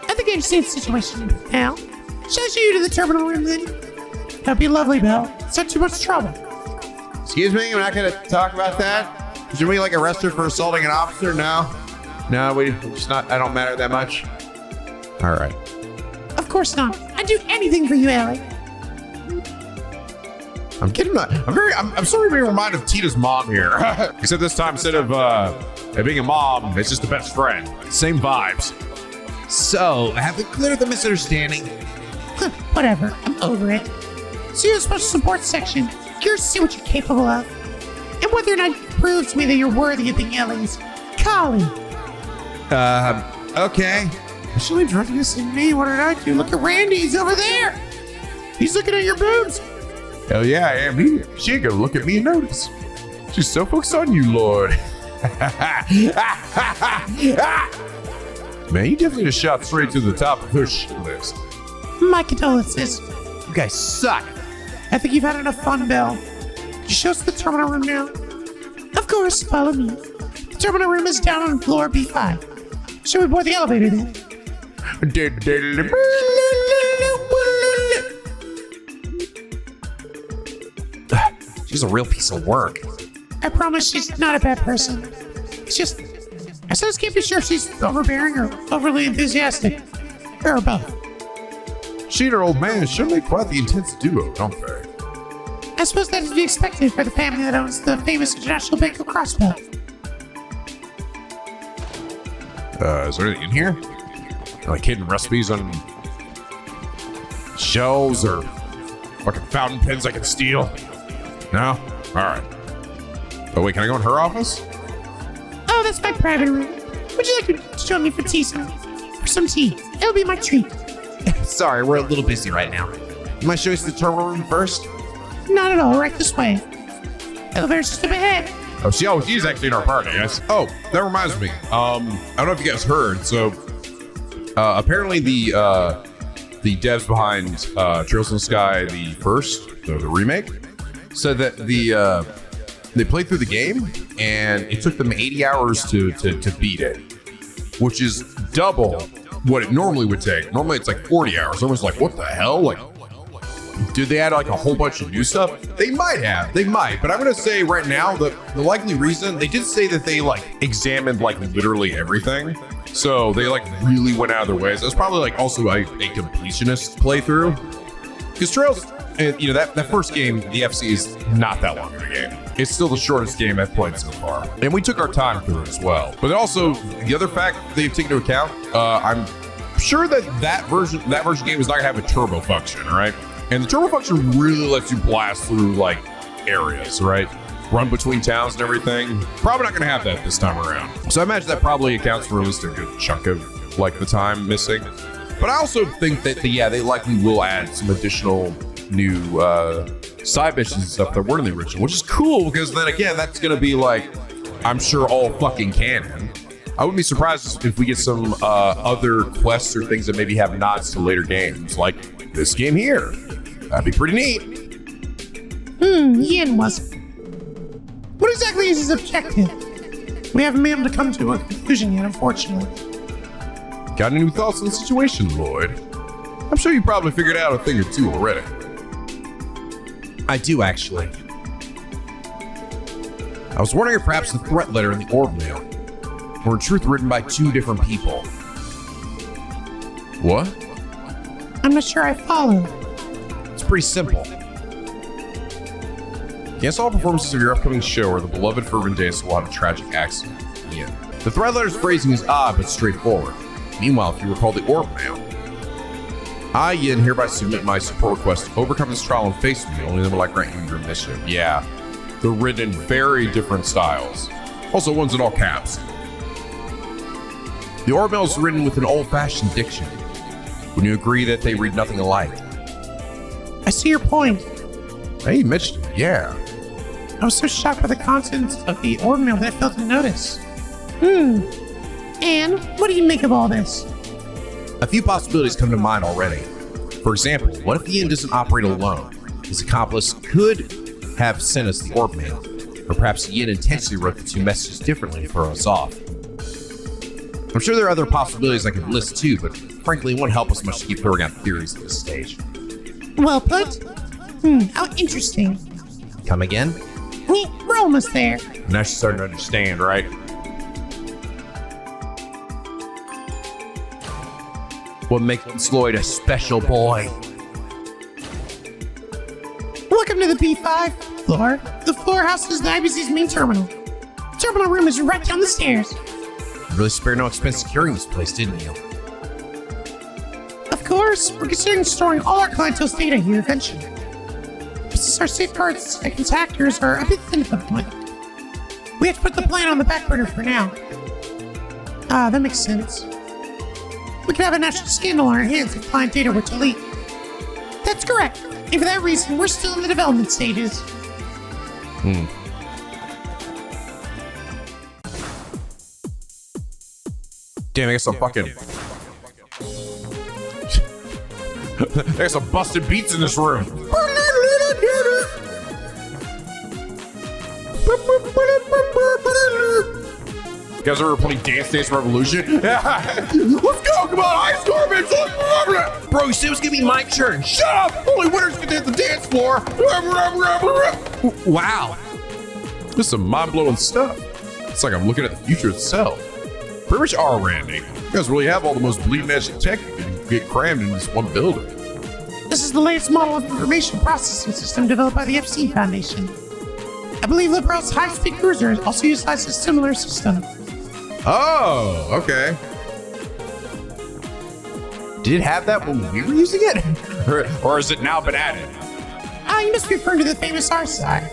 I think I understand the situation now. Shall I show you to the terminal room then? That'd be lovely, Belle. It's not too much trouble. Excuse me, we're not going to talk about that? Should we arrest her for assaulting an officer? No, we just not. I don't matter that much. All right. Of course not. I'd do anything for you, Ellie. I'm kidding. I'm sorry to be reminded of Tita's mom here. Except this time, instead of being a mom, it's just a best friend. Same vibes. So, have we cleared the misunderstanding? Whatever. I'm over it. See you in the special support section. Curious to see what you're capable of. And whether or not you can prove to me that you're worthy of being Ellie's colleague. Okay. She's only directing this at me. What did I do? Look at Randy. He's over there. He's looking at your boobs. Hell yeah, I am here. She ain't gonna look at me and notice. She's so focused on you, Lord. Man, you definitely just shot straight to the top of her shit list. My condolences. You guys suck. I think you've had enough fun, Belle. Could you show us the terminal room now? Of course, follow me. The terminal room is down on floor B5. Shall we board the elevator then? She's a real piece of work. I promise she's not a bad person. It's just, I just can't be sure if she's overbearing or overly enthusiastic. Or both. She and her old man sure make quite the intense duo, don't they? I suppose that is to be expected for the family that owns the famous international bank of Crossbell. Is there anything in here? Like hidden recipes on shelves or fucking fountain pens I can steal? No? Alright. Oh wait, can I go in her office? Oh, that's my private room. Would you like to join me for tea, sir? For some tea. It'll be my treat. Sorry, we're a little busy right now. You might show us the terminal room first? Not at all, right this way. Elevator's just up ahead. Oh, she's actually in our party, yes. Oh, that reminds me. I don't know if you guys heard. So, apparently the devs behind Trails in the Sky, the first, the remake, said that they played through the game and it took them 80 hours to beat it, which is double what it normally would take. Normally it's like 40 hours. Everyone's like, what the hell? Like, did they add like a whole bunch of new stuff? They might have. They might. But I'm going to say right now, the likely reason, they did say that they like examined like literally everything. So they like really went out of their ways. That's probably like also a completionist playthrough. Because Trails, you know, that first game, the FC, is not that long of a game. It's still the shortest game I've played so far. And we took our time through it as well. But also, the other fact they've taken into account, I'm sure that version game is not going to have a turbo function, right? And the turbo function really lets you blast through like areas, right? Run between towns and everything. Probably not going to have that this time around. So I imagine that probably accounts for at least a good chunk of like the time missing. But I also think that they likely will add some additional new side missions and stuff that weren't in the original, which is cool because then again, that's going to be like, I'm sure all fucking canon. I wouldn't be surprised if we get some other quests or things that maybe have nods to later games, like this game here. That'd be pretty neat. Ian wasn't. What exactly is his objective? We haven't been able to come to a conclusion yet, unfortunately. Got any new thoughts on the situation, Lloyd? I'm sure you probably figured out a thing or two already. I do, actually. I was wondering if perhaps the threat letter in the orb mail were in truth written by two different people. What? I'm not sure I follow. It's pretty simple. Against all performances of your upcoming show or the beloved Fervent Days will have a tragic accident. Yeah. The threat letter's phrasing is odd but straightforward. Meanwhile, if you recall the orb mail, I, Yin, hereby submit my support request to overcome this trial and face me, only then will I grant you your mission. Yeah. They're written in very different styles. Also, one's in all caps. The orb mail is written with an old-fashioned diction. Would you agree that they read nothing alike? I see your point. Hey, you mentioned it, yeah. I was so shocked by the contents of the orb mail that I failed to notice. And what do you make of all this? A few possibilities come to mind already. For example, what if Ian doesn't operate alone? His accomplice could have sent us the orb mail, or perhaps Ian intentionally wrote the two messages differently to throw us off. I'm sure there are other possibilities I could list too, but frankly, it won't help us much to keep throwing out theories at this stage. Well put. How interesting. Come again? We're almost there. Now she's starting to understand, right? What makes Lloyd a special boy? Welcome to the B5 floor. The floor houses the IBC's main terminal. The terminal room is right down the stairs. You really spared no expense securing this place, didn't you? Of course, we're considering storing all our clientele's data here eventually. But since our safeguards and contactors are a bit thin at the moment, we have to put the plan on the back burner for now. That makes sense. We could have a national scandal on our hands if client data were to leak. That's correct. And for that reason, we're still in the development stages. Damn, I guess I'm fucking... There's some busted beats in this room. guys ever play Dance Dance Revolution? Let's go! Come on, high score, bitch! Bro, you said it was gonna be my turn. Shut up! Only winners get to hit the dance floor. Wow. This is some mind-blowing stuff. It's like I'm looking at the future itself. Pretty much are, Randy. You guys really have all the most bleeding-edge tech you can get crammed in this one building. This is the latest model of information processing system developed by the FC Foundation. I believe Liberal's high-speed cruiser also utilizes a similar system. Oh, okay. Did it have that when we were using it? or has it now been added? You must be referring to the famous RSI.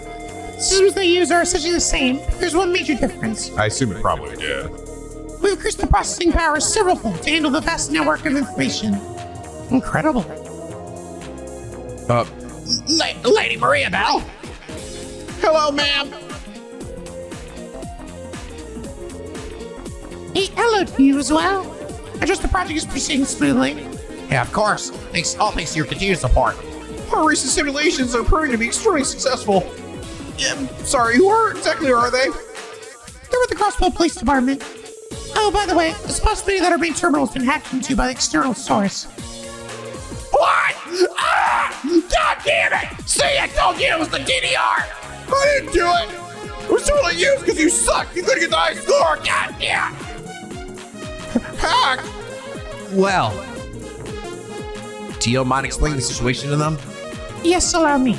Systems they use are essentially the same. There's one major difference. I assume it probably did. We've increased the processing power several-fold to handle the vast network of information. Incredible. Lady Maria Bell. Hello, ma'am. Hey, hello to you as well. I trust the project is proceeding smoothly. Yeah, of course. All thanks to your continued support. Our recent simulations are proving to be extremely successful. Sorry, who exactly are they? They're with the Crossbell Police Department. Oh, by the way, there's a possibility that our main terminal has been hacked into by the external source. What? God damn it! See, I told you it was the DDR! I didn't do it! It was totally you because you suck! You couldn't get the high score! God damn! Hack! Well, Tio, mind explaining the situation to them? Yes, allow me.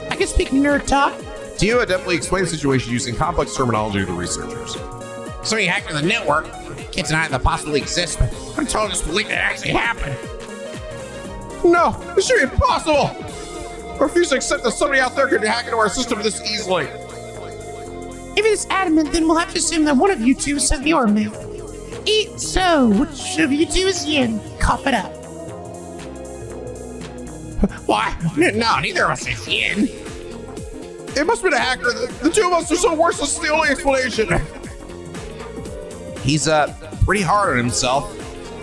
I can speak nerd talk. Tio had definitely explained the situation using complex terminology to the researchers. So he hacked into the network. Kids and I that possibly exist, but I'm told us believe that actually happened. No, this should be impossible! I refuse to accept that somebody out there could hack into our system this easily. If it is adamant, then we'll have to assume that one of you two sent the orb mail. So, which of you two is Yin? Cough it up. Why? No, neither of us is Yin. It must have been a hacker. The two of us are so worthless, it's the only explanation. He's pretty hard on himself.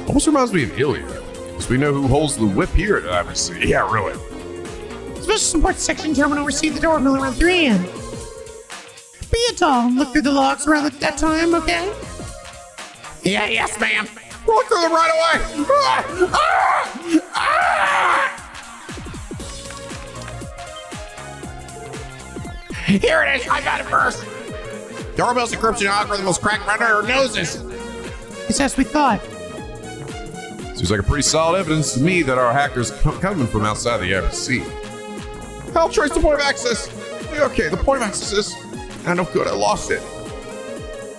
Almost reminds me of Ilya. Because we know who holds the whip here at IBC. Yeah, really. Special support section terminal received the doorbell around 3 a.m. Be a doll and look through the logs around that time, okay? Yeah, yes, ma'am. Look through them right away! Here it is. I got it first. Doorbell's encryption algorithm was cracked right under our noses. It's as we thought. Seems like a pretty solid evidence to me that our hacker's coming from outside the IBC. I'll trace the point of access. Okay, the point of access is... no good, I lost it.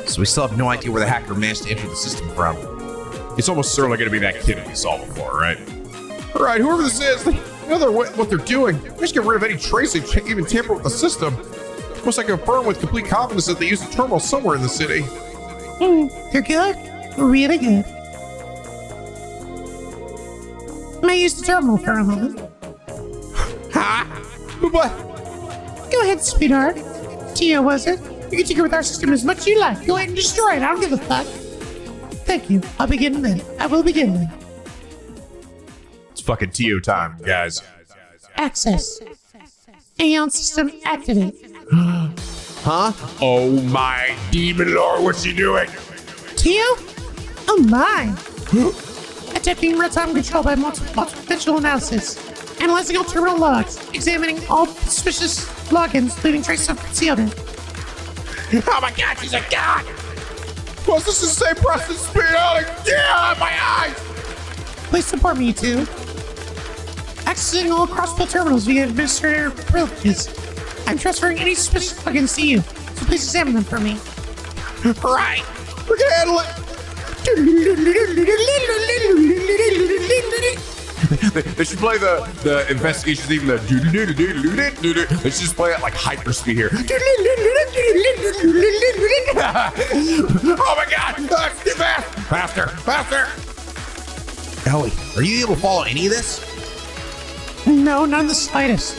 So we still have no idea where the hacker managed to enter the system from. It's almost certainly going to be that kid we saw before, right? All right, whoever this is, they know what they're doing. They just get rid of any trace they can't even tamper with the system. Must I confirm with complete confidence that they use a terminal somewhere in the city. They're good. Really good. May I use the terminal for a moment? Ha! What? Go ahead, sweetheart. Tio, was it? You can tinker with our system as much as you like. Go ahead and destroy it. I don't give a fuck. Thank you. I'll begin in a minute. I will begin then. It's fucking Tio time, guys. Access. Aeon system activate. Huh? Oh my demon lord, what's she doing? Tio? Oh my. Attempting real-time control by multiple analysis. Analyzing all terminal logs. Examining all suspicious logins, leaving traces of concealment. Oh my god, she's a god! Was this the same process speed? Oh, yeah, my eyes! Please support me, you two. Accessing all Crossbell terminals via administrator privileges. I'm transferring any suspicious logins to you, so please examine them for me. Right! We can handle it! They should play the investigation theme, the they should just play it like hyperspeed here. Oh my god! That's too fast! Faster! Faster! Ellie, are you able to follow any of this? No, not in the slightest.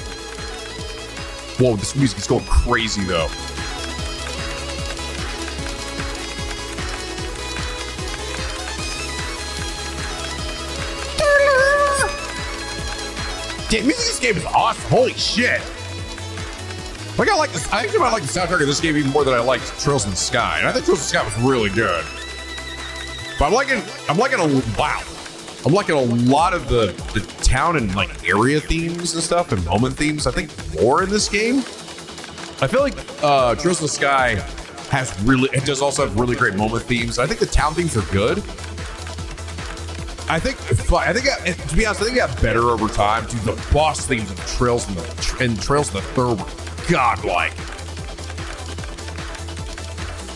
Whoa, this music is going crazy though. Damn, music in this game is awesome. Holy shit. Like I like this. I actually might like the soundtrack of this game even more than I liked Trails in the Sky. And I think Trails in the Sky was really good. But I'm liking a lot of the town and like area themes and stuff and moment themes. I think more in this game. I feel like Trails in the Sky does also have really great moment themes. I think the town themes are good. I think to be honest, I think it got better over time. Dude, the boss themes of Trails in the Third were godlike.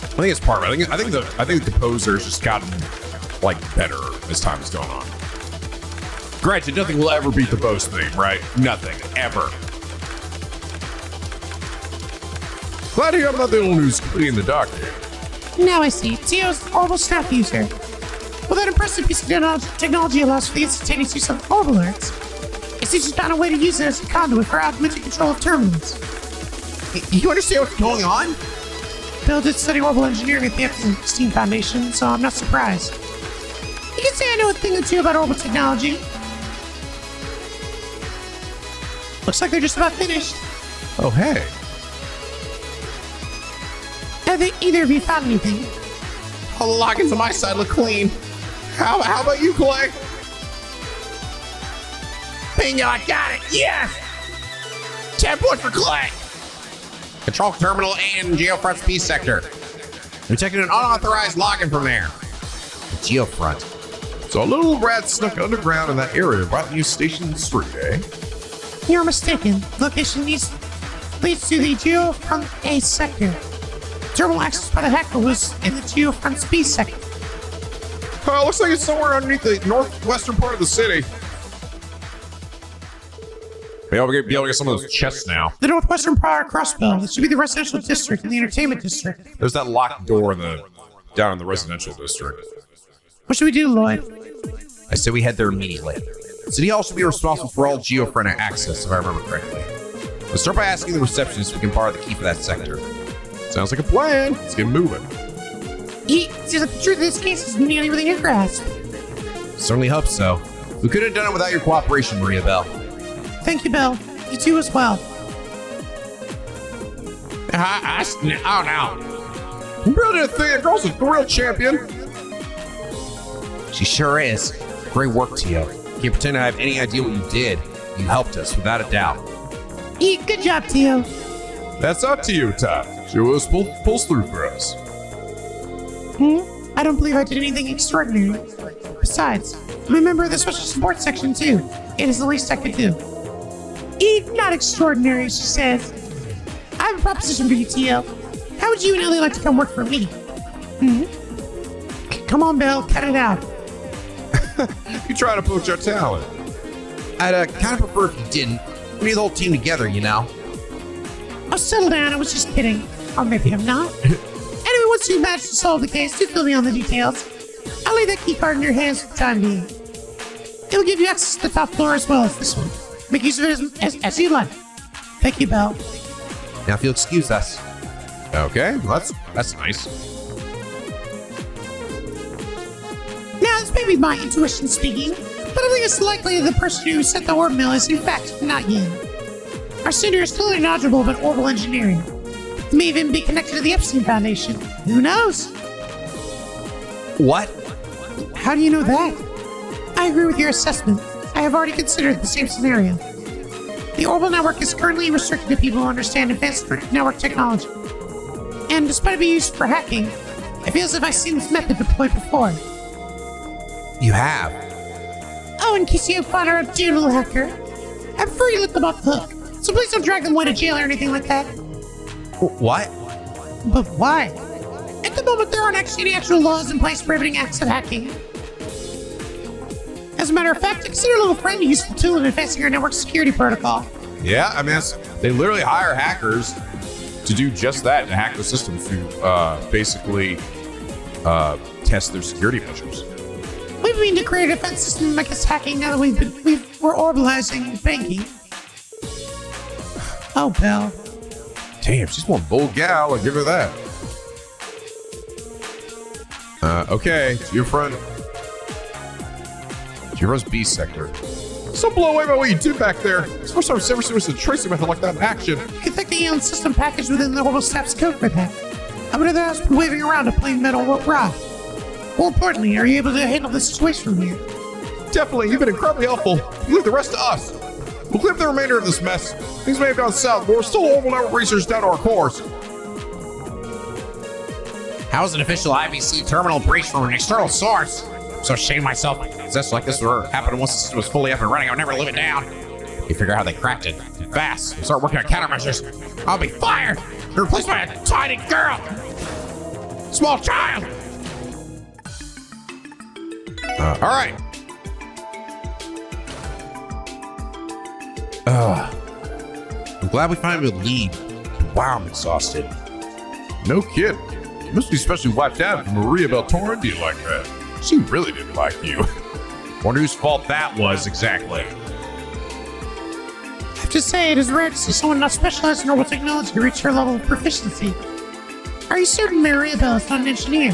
I think it's part of it. I think the composer's just gotten like better as time has gone on. Granted, nothing will ever beat the boss theme, right? Nothing ever. Glad to hear I'm not the only one who's completely in the dark here. Now I see. Tio's an orbital staff user. Well, that impressive piece of technology allows for the instantaneous use of orbital alerts. It seems she's found a way to use it as a conduit for augmented control of terminals. You understand what's going on? Bill did study orbital engineering at the Epstein Foundation, so I'm not surprised. You can say I know a thing or two about orbital technology. Looks like they're just about finished. Oh, hey. Have either of you found anything? All the logins on my side look clean. How about you, Clay? Bingo, I got it. Yes! 10 points for Clay. Control terminal and Geofront's B sector. Detected an unauthorized login from there. Geofront. So a little rat snuck underground in that area right near Station 3, eh? You're mistaken. Location leads to the Geofront A sector. Terminal access by the hacker was in the Geofront's B sector. Looks like it's somewhere underneath the northwestern part of the city. Be able to get some of those chests now. The northwestern part of Crossbell. This should be the residential district and the entertainment district. There's that locked door down in the residential district. What should we do, Lloyd? I say we head there immediately. City Hall should be responsible for all Geofront access, if I remember correctly. Let's start by asking the receptionist if we can borrow the key for that sector. Sounds like a plan. Let's get moving. Seems like the truth of this case is nearly within your grasp. Certainly hope so. We couldn't have done it without your cooperation, Maria Bell. Thank you, Belle. You too as well. Oh no. Bro didn't think that girl's a real champion. She sure is. Great work, Tio. Can't pretend I have any idea what you did. You helped us, without a doubt. Good job, Tio. That's up to you, Todd. She always pulls through for us. I don't believe I did anything extraordinary. Besides, I'm a member of the special support section too. It is the least I could do. Not extraordinary, she says. I have a proposition for you, Tio. How would you and Elie like to come work for me? Come on, Belle, cut it out. You trying to poach our talent? I'd kind of prefer if you didn't. We need the whole team together, you know? Oh, settle down, I was just kidding. Or maybe I'm not. Anyway, once you've managed to solve the case, do fill me on the details. I'll leave that key card in your hands for the time being. It'll give you access to the top floor as well as this one. Make use of it as you like. Thank you, Belle. Now, if you'll excuse us. Okay, well, that's nice. Now, this may be my intuition speaking, but I think it's likely that the person who set the orb mill is, in fact, not you. Our senior is clearly knowledgeable about orbital engineering. It may even be connected to the Epstein Foundation. Who knows? What? How do you know that? I agree with your assessment. I have already considered the same scenario. The orbital network is currently restricted to people who understand advanced network technology. And despite it being used for hacking, I feel as if I've seen this method deployed before. You have? Oh, in case you find out a dear little hacker, I prefer you let them off the hook. So please don't drag them away to jail or anything like that. What? But why? At the moment, there aren't actually any actual laws in place prohibiting acts of hacking. As a matter of fact, I consider a little friend a useful tool in advancing our network security protocol. Yeah, I mean, they literally hire hackers to do just that, to hack the systems to basically test their security measures. We've been to create a defense system against hacking now that we're orbitalizing banking. Oh, Belle. Damn, she's one bold gal. I'll give her that. Okay, to your front. Geofront's B sector. So blown away by what you did back there. It's the first time I've ever seen a tracing method like that in action. You think the Eon system packaged within the orbital staff's code for that? How would others be waving around a plain metal rod? More importantly, are you able to handle the situation from here? Definitely, you've been incredibly helpful. You leave the rest to us. We'll clear up the remainder of this mess. Things may have gone south, but we're still holding our research down to our course. How's an official IVC terminal breach from an external source? I'm so ashamed of myself. Disaster like this would happen once the system was fully up and running. I would never live it down. You figure out how they cracked it. Fast. Start working on countermeasures. I'll be fired. You're replaced by a tiny girl. Small child. All right. I'm glad we finally lead. Wow, I'm exhausted. No kidding. You must be especially wiped out if Maria Beltorandi like that. She really didn't like you. Wonder whose fault that was exactly. I have to say, it is rare to see someone not specialized in orbital technology reach her level of proficiency. Are you certain Maria Bell is not an engineer?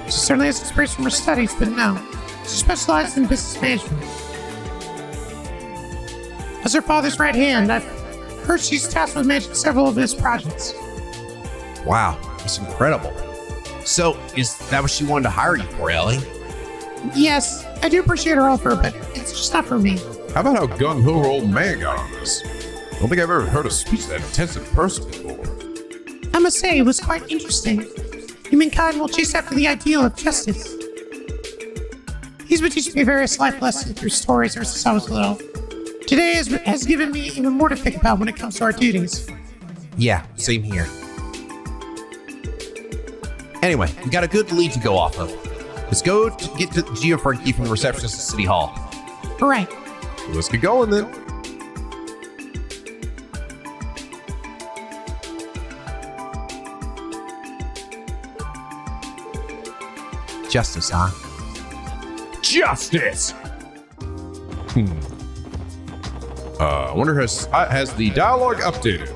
She certainly has experience from her studies, but no. She specializes in business management. As her father's right hand, I've heard she's tasked with managing several of his projects. Wow, that's incredible. So, is that what she wanted to hire you for, Ellie? Yes, I do appreciate her offer, but it's just not for me. How about how gung-ho her old man got on this? I don't think I've ever heard a speech that intense in person before. I must say, it was quite interesting. Humankind will chase after the ideal of justice. He's been teaching me various life lessons through stories ever since I was little. Today has given me even more to think about when it comes to our duties. Yeah, same here. Anyway, we got a good lead to go off of. Let's go to get the geofront key from the receptionist at City Hall. All right. Let's get going then. Justice, huh? Justice! I wonder has the dialogue updated?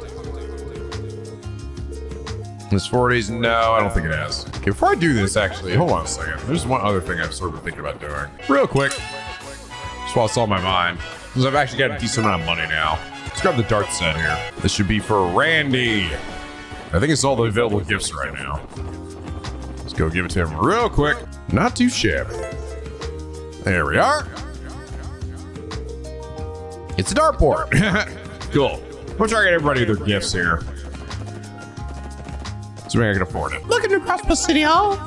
This 4 days? No, I don't think it has. Okay, before I do this, actually, hold on a second. There's one other thing I've sort of been thinking about doing. Real quick. Just while it's on my mind. Because I've actually got a decent amount of money now. Let's grab the dart set here. This should be for Randy. I think it's all the available gifts right now. Let's go give it to him real quick. Not too shabby. There we are. It's a dartboard. Cool. We'll try to get everybody their gifts here. So maybe I can afford it. Welcome to Crossbell City Hall.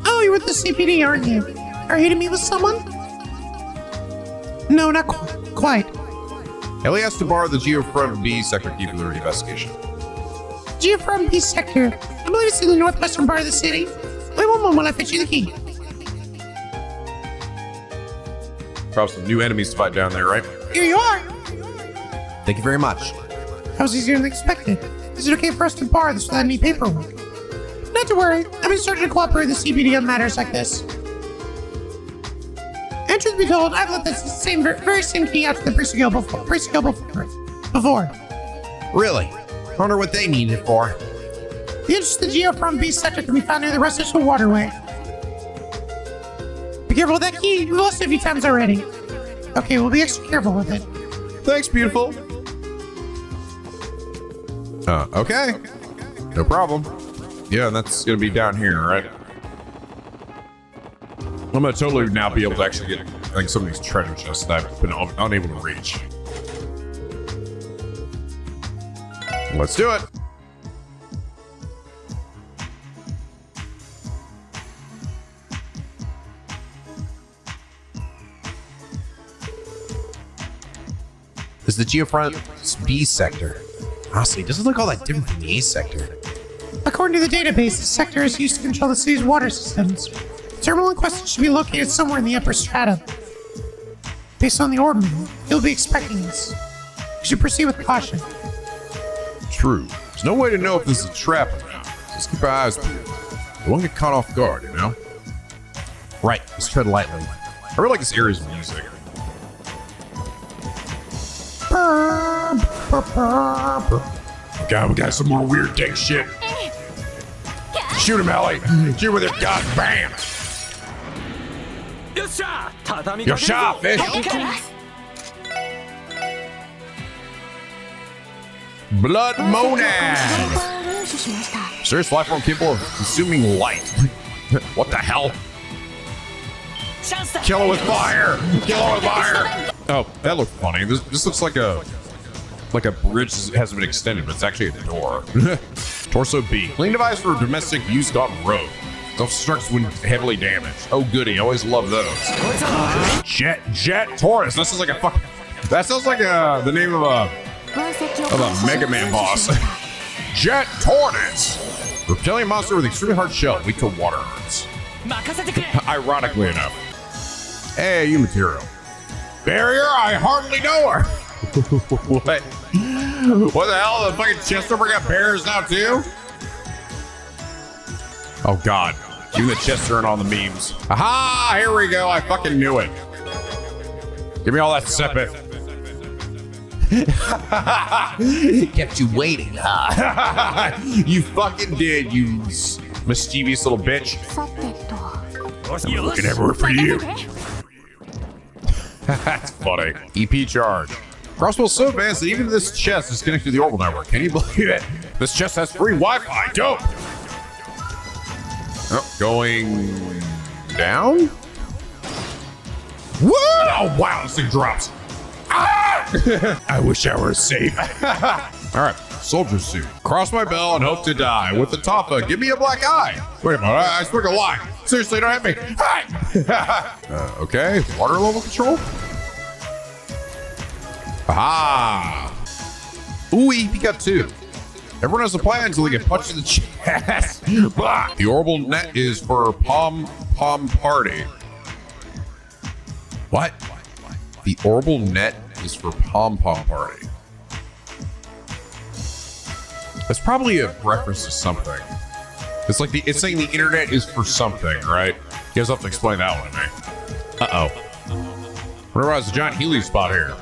Oh, you're with the CPD, aren't you? Are you to meet with someone? No, not quite. Ellie has to borrow the Geofront B sector key for the investigation. Geofront B sector. I believe it's in the northwestern part of the city. Wait one moment while I fetch you the key. Probably some new enemies to fight down there, right? Here you are. Thank you very much. That was easier than expected. Is it okay for us to borrow this without any paperwork? Not to worry. I've been starting to cooperate with the CPD on matters like this. And truth be told, I've let this very same key out to the Priestgale before. Really? I wonder what they need it for. The entrance to the Geofront B sector can be found near the residential waterway. Be careful with that key. We've lost it a few times already. Okay, we'll be extra careful with it. Thanks, beautiful. Okay. No problem. Yeah, and that's gonna be down here, right? I'm gonna totally now be able to actually get, I think, some of these treasure chests that I've been unable to reach. Let's do it. This is the Geofront B sector. Honestly, it doesn't look all that different from the A sector. According to the database, this sector is used to control the city's water systems. The terminal in question should be located somewhere in the upper strata. Based on the orbital, you'll be expecting this. You should proceed with caution. True. There's no way to know if this is a trap or not. Just keep our eyes peeled. We won't get caught off guard, you know? Right, let's tread lightly. I really like this area's music. God, we got some more weird dick shit. Shoot him, Ellie. Shoot with your gun. Bam. Yosha, fish! Blood monad! Serious life form capable of consuming light. What the hell? Kill it with fire! Kill it with fire! Oh, that looked funny. This looks like a bridge that hasn't been extended, but it's actually a door. Torso B. Clean device for domestic use on road. Self-destructs when heavily damaged. Oh goody, I always love those. Jet Taurus. That sounds like a fuck. That sounds like the name of a Mega Man boss. Jet Taurus. Reptilian monster with extremely hard shell, weak to water earths. Ironically enough. Hey, you material. Barrier, I hardly know her. What? What the hell? The fucking Chesterfield got bears now too? Oh god. Even the chests aren't on the memes. Aha! Here we go. I fucking knew it. Give me all that sepith. Kept you waiting, huh? You fucking did, you mischievous little bitch. I'm looking everywhere for you. That's funny. EP charge. Crossbell's so advanced that even this chest is connected to the orbital network. Can you believe it? This chest has free Wi-Fi. Dope. Oh, going down? Whoa! Oh, wow, this thing drops. Ah! I wish I were safe. All right, soldier suit. Cross my bell and hope to die. With the Toppa, give me a black eye. Wait a minute, I spoke a lie. Seriously, don't hit me. Hi! Okay, water level control? Aha! Ooh, he got 2. Everyone has a plan until they get punched in the chest. The orbital net is for Pom Party. What? The orbital net is for Pom Party. That's probably a reference to something. It's like it's saying the internet is for something, right? You guys have to explain that one to me. Uh-oh. Wonder why there's a giant Healy spot here.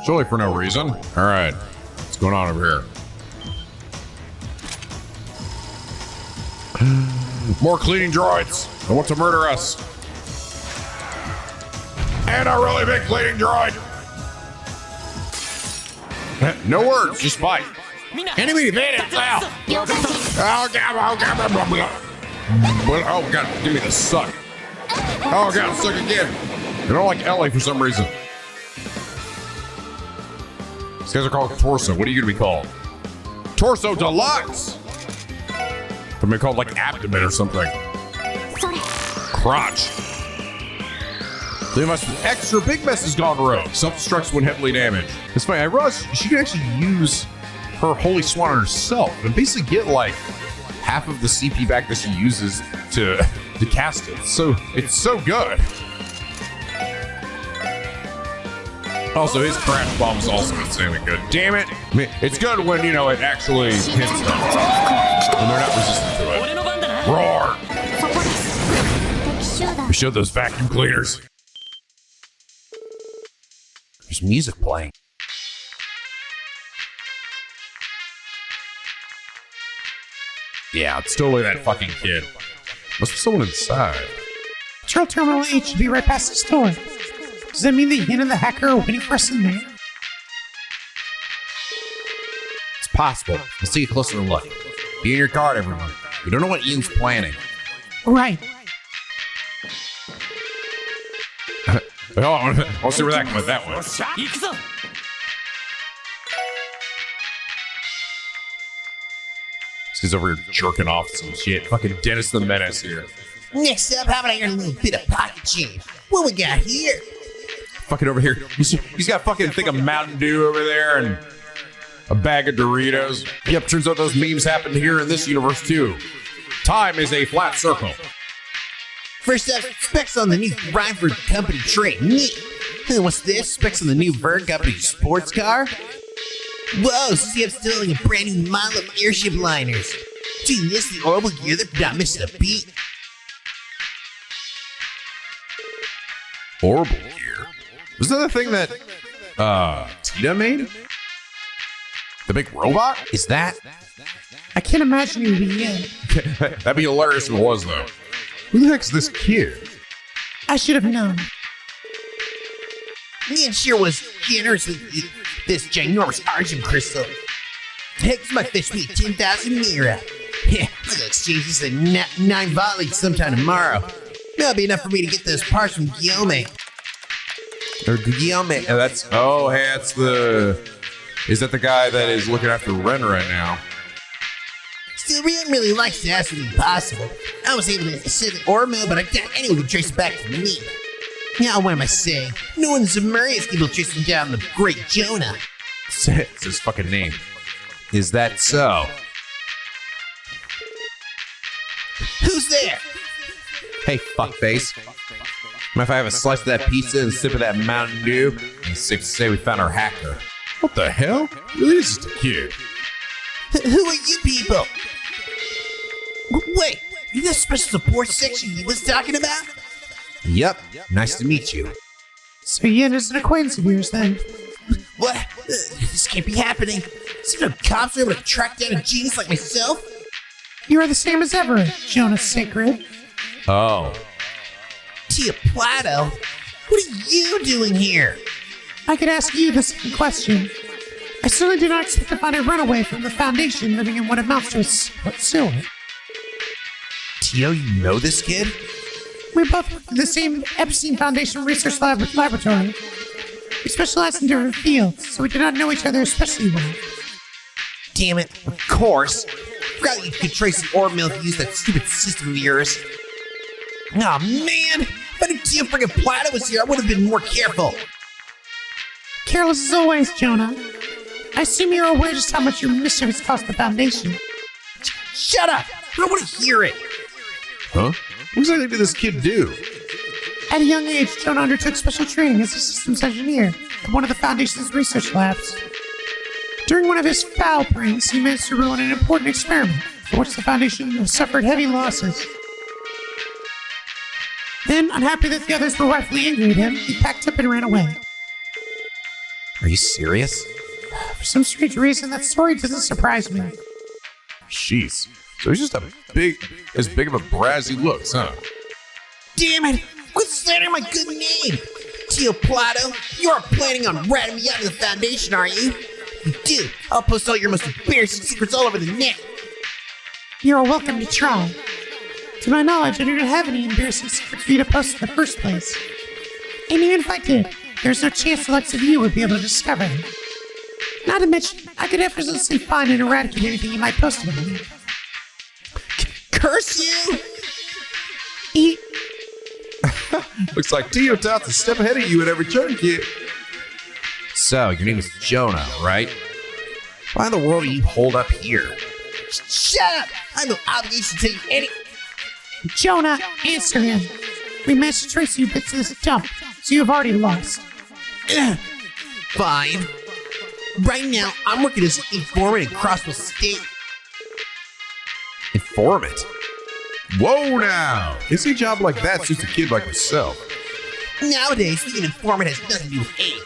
Surely for no reason. All right. What's going on over here? More cleaning droids. They want to murder us. And a really big cleaning droid. No words, just fight. Enemy evaded. Oh god, give me the suck. Oh god, suck again. I don't like Elie for some reason. These guys are called Torso. What are you gonna be called? Torso Deluxe. I'm gonna be called like Abdomen or something. Crotch. Extra big mess has gone rogue. Self-destructs when heavily damaged. It's funny, I realized she can actually use her Holy Swan on herself and basically get like half of the CP back that she uses to cast it. So it's so good. Also, his crash bomb is also insanely good. Damn it. I mean, it's good when, you know, it actually hits them. When they're not resistant to it. Roar! We showed those vacuum cleaners. There's music playing. Yeah, it's totally that fucking kid. Must be someone inside. Control Terminal H should be right past this door. Does that mean that Yin and the hacker are waiting for us in there? It's possible. Let's take a closer look. Be in your guard, everyone. We don't know what Ian's planning. Right. Oh, I want to see where that went that way. This guy's over here jerking off some shit. Fucking Dennis the Menace here. Next up, how about I hear a little bit of pocket change? What we got here? Fucking over here. He's got fucking thing of Mountain Dew over there and a bag of Doritos. Yep, turns out those memes happened here in this universe too. Time is a flat circle. First up, specs on the new Rhineford Company train. Neat. What's this? Specs on the new Vern Company sports car? Whoa, CCF's stealing a brand new model of airship liners. Genius, the orbital gear that not missing a beat. Orbital gear? Was that the thing that Tita made? The big robot? Is that? I can't imagine you being in. That'd be hilarious if it was, though. Who the heck's this kid? I should have known. Yeah, sure was generous with this ginormous argent crystal. Heck, my fish me 10,000 mira. Yeah, I'll exchange this at 9 volleys sometime tomorrow. That'll be enough for me to get those parts from Guillaume. Or Guillaume. That's the. Is that the guy that is looking after Ren right now? Still, Ren really likes to ask for the impossible. I was able to send an ore mill, but I doubt anyone can trace it back to me. Now, what am I saying? No one in Zamaria is able to trace him down the Great Jonah. It's his fucking name. Is that so? Who's there? Hey, fuckface. Mind if I have a slice of that pizza and a sip of that Mountain Dew? It's safe to say we found our hacker. What the hell? Really, this is just a kid. Who are you people? Wait, you the special support section he was talking about? Yep. Nice to meet you. So Yin is an acquaintance of yours then? What? This can't be happening. Some cops are able to track down a genius like myself? You are the same as ever, Jonas Sacred. Oh. Tio Plato? What are you doing here? I could ask you the same question. I certainly did not expect to find a runaway from the Foundation living in what amounts to a sewer. Tio, you know this kid? We both work in the same Epstein Foundation Research Laboratory. We specialize in different fields, so we do not know each other especially well. Damn it, of course. Forgot you could trace the ore mill if you use that stupid system of yours. Aw, man! If I knew Tio friggin' Plato was here, I would have been more careful. Careless as always, Jonah. I assume you're aware just how much your mischief has cost the Foundation. Shut up! I don't want to hear it. Huh? What exactly did this kid do? At a young age, Jonah undertook special training as a systems engineer at one of the Foundation's research labs. During one of his foul pranks, he managed to ruin an important experiment for which the Foundation suffered heavy losses. Then, unhappy that the others were rightfully angry at him, he packed up and ran away. Are you serious? For some strange reason, that story doesn't surprise me. Jeez. So he's just as big of a brat as he looks, huh? Damn it! Quit slandering my good name! Tio Plato, you aren't planning on ratting me out of the Foundation, are you? If you do, I'll post all your most embarrassing secrets all over the net. You're welcome to try. To my knowledge, I do not have any embarrassing secrets for you to post in the first place. And even if I did, there's no chance the likes of you would be able to discover them. Not to mention, I could effortlessly find and eradicate anything you might post about me. Curse you! Eat. Looks like Tio Tots a step ahead of you at every turn, kid. So, your name is Jonah, right? Why in the world are you holed up here? Shut up! I have no obligation to tell you any... Jonah, answer him. We managed to trace you bits to this dump, so you have already lost. Fine. Right now, I'm working as an informant in Crossbell State. Informant? Whoa now! It's a job like that suits a kid like myself. Nowadays, being an informant has nothing to do with age.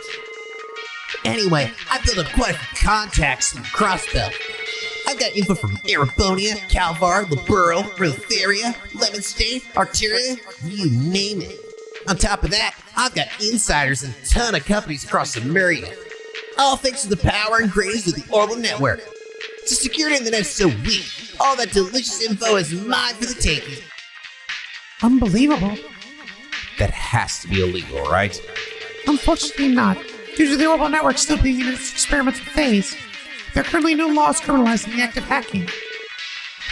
Anyway, I built up quite a few contacts in Crossbell. I've got info from Erebonia, Calvar, Liberl, Relotheria, Lemonstain, Arteria, you name it. On top of that, I've got insiders in a ton of companies across America. All thanks to the power and grace of the Orbital Network. The security in the net's so weak, all that delicious info is mine for the taking. Unbelievable. That has to be illegal, right? Unfortunately not. Due to the Orbital Network still being in its experimental phase, there are currently no laws criminalizing the act of hacking.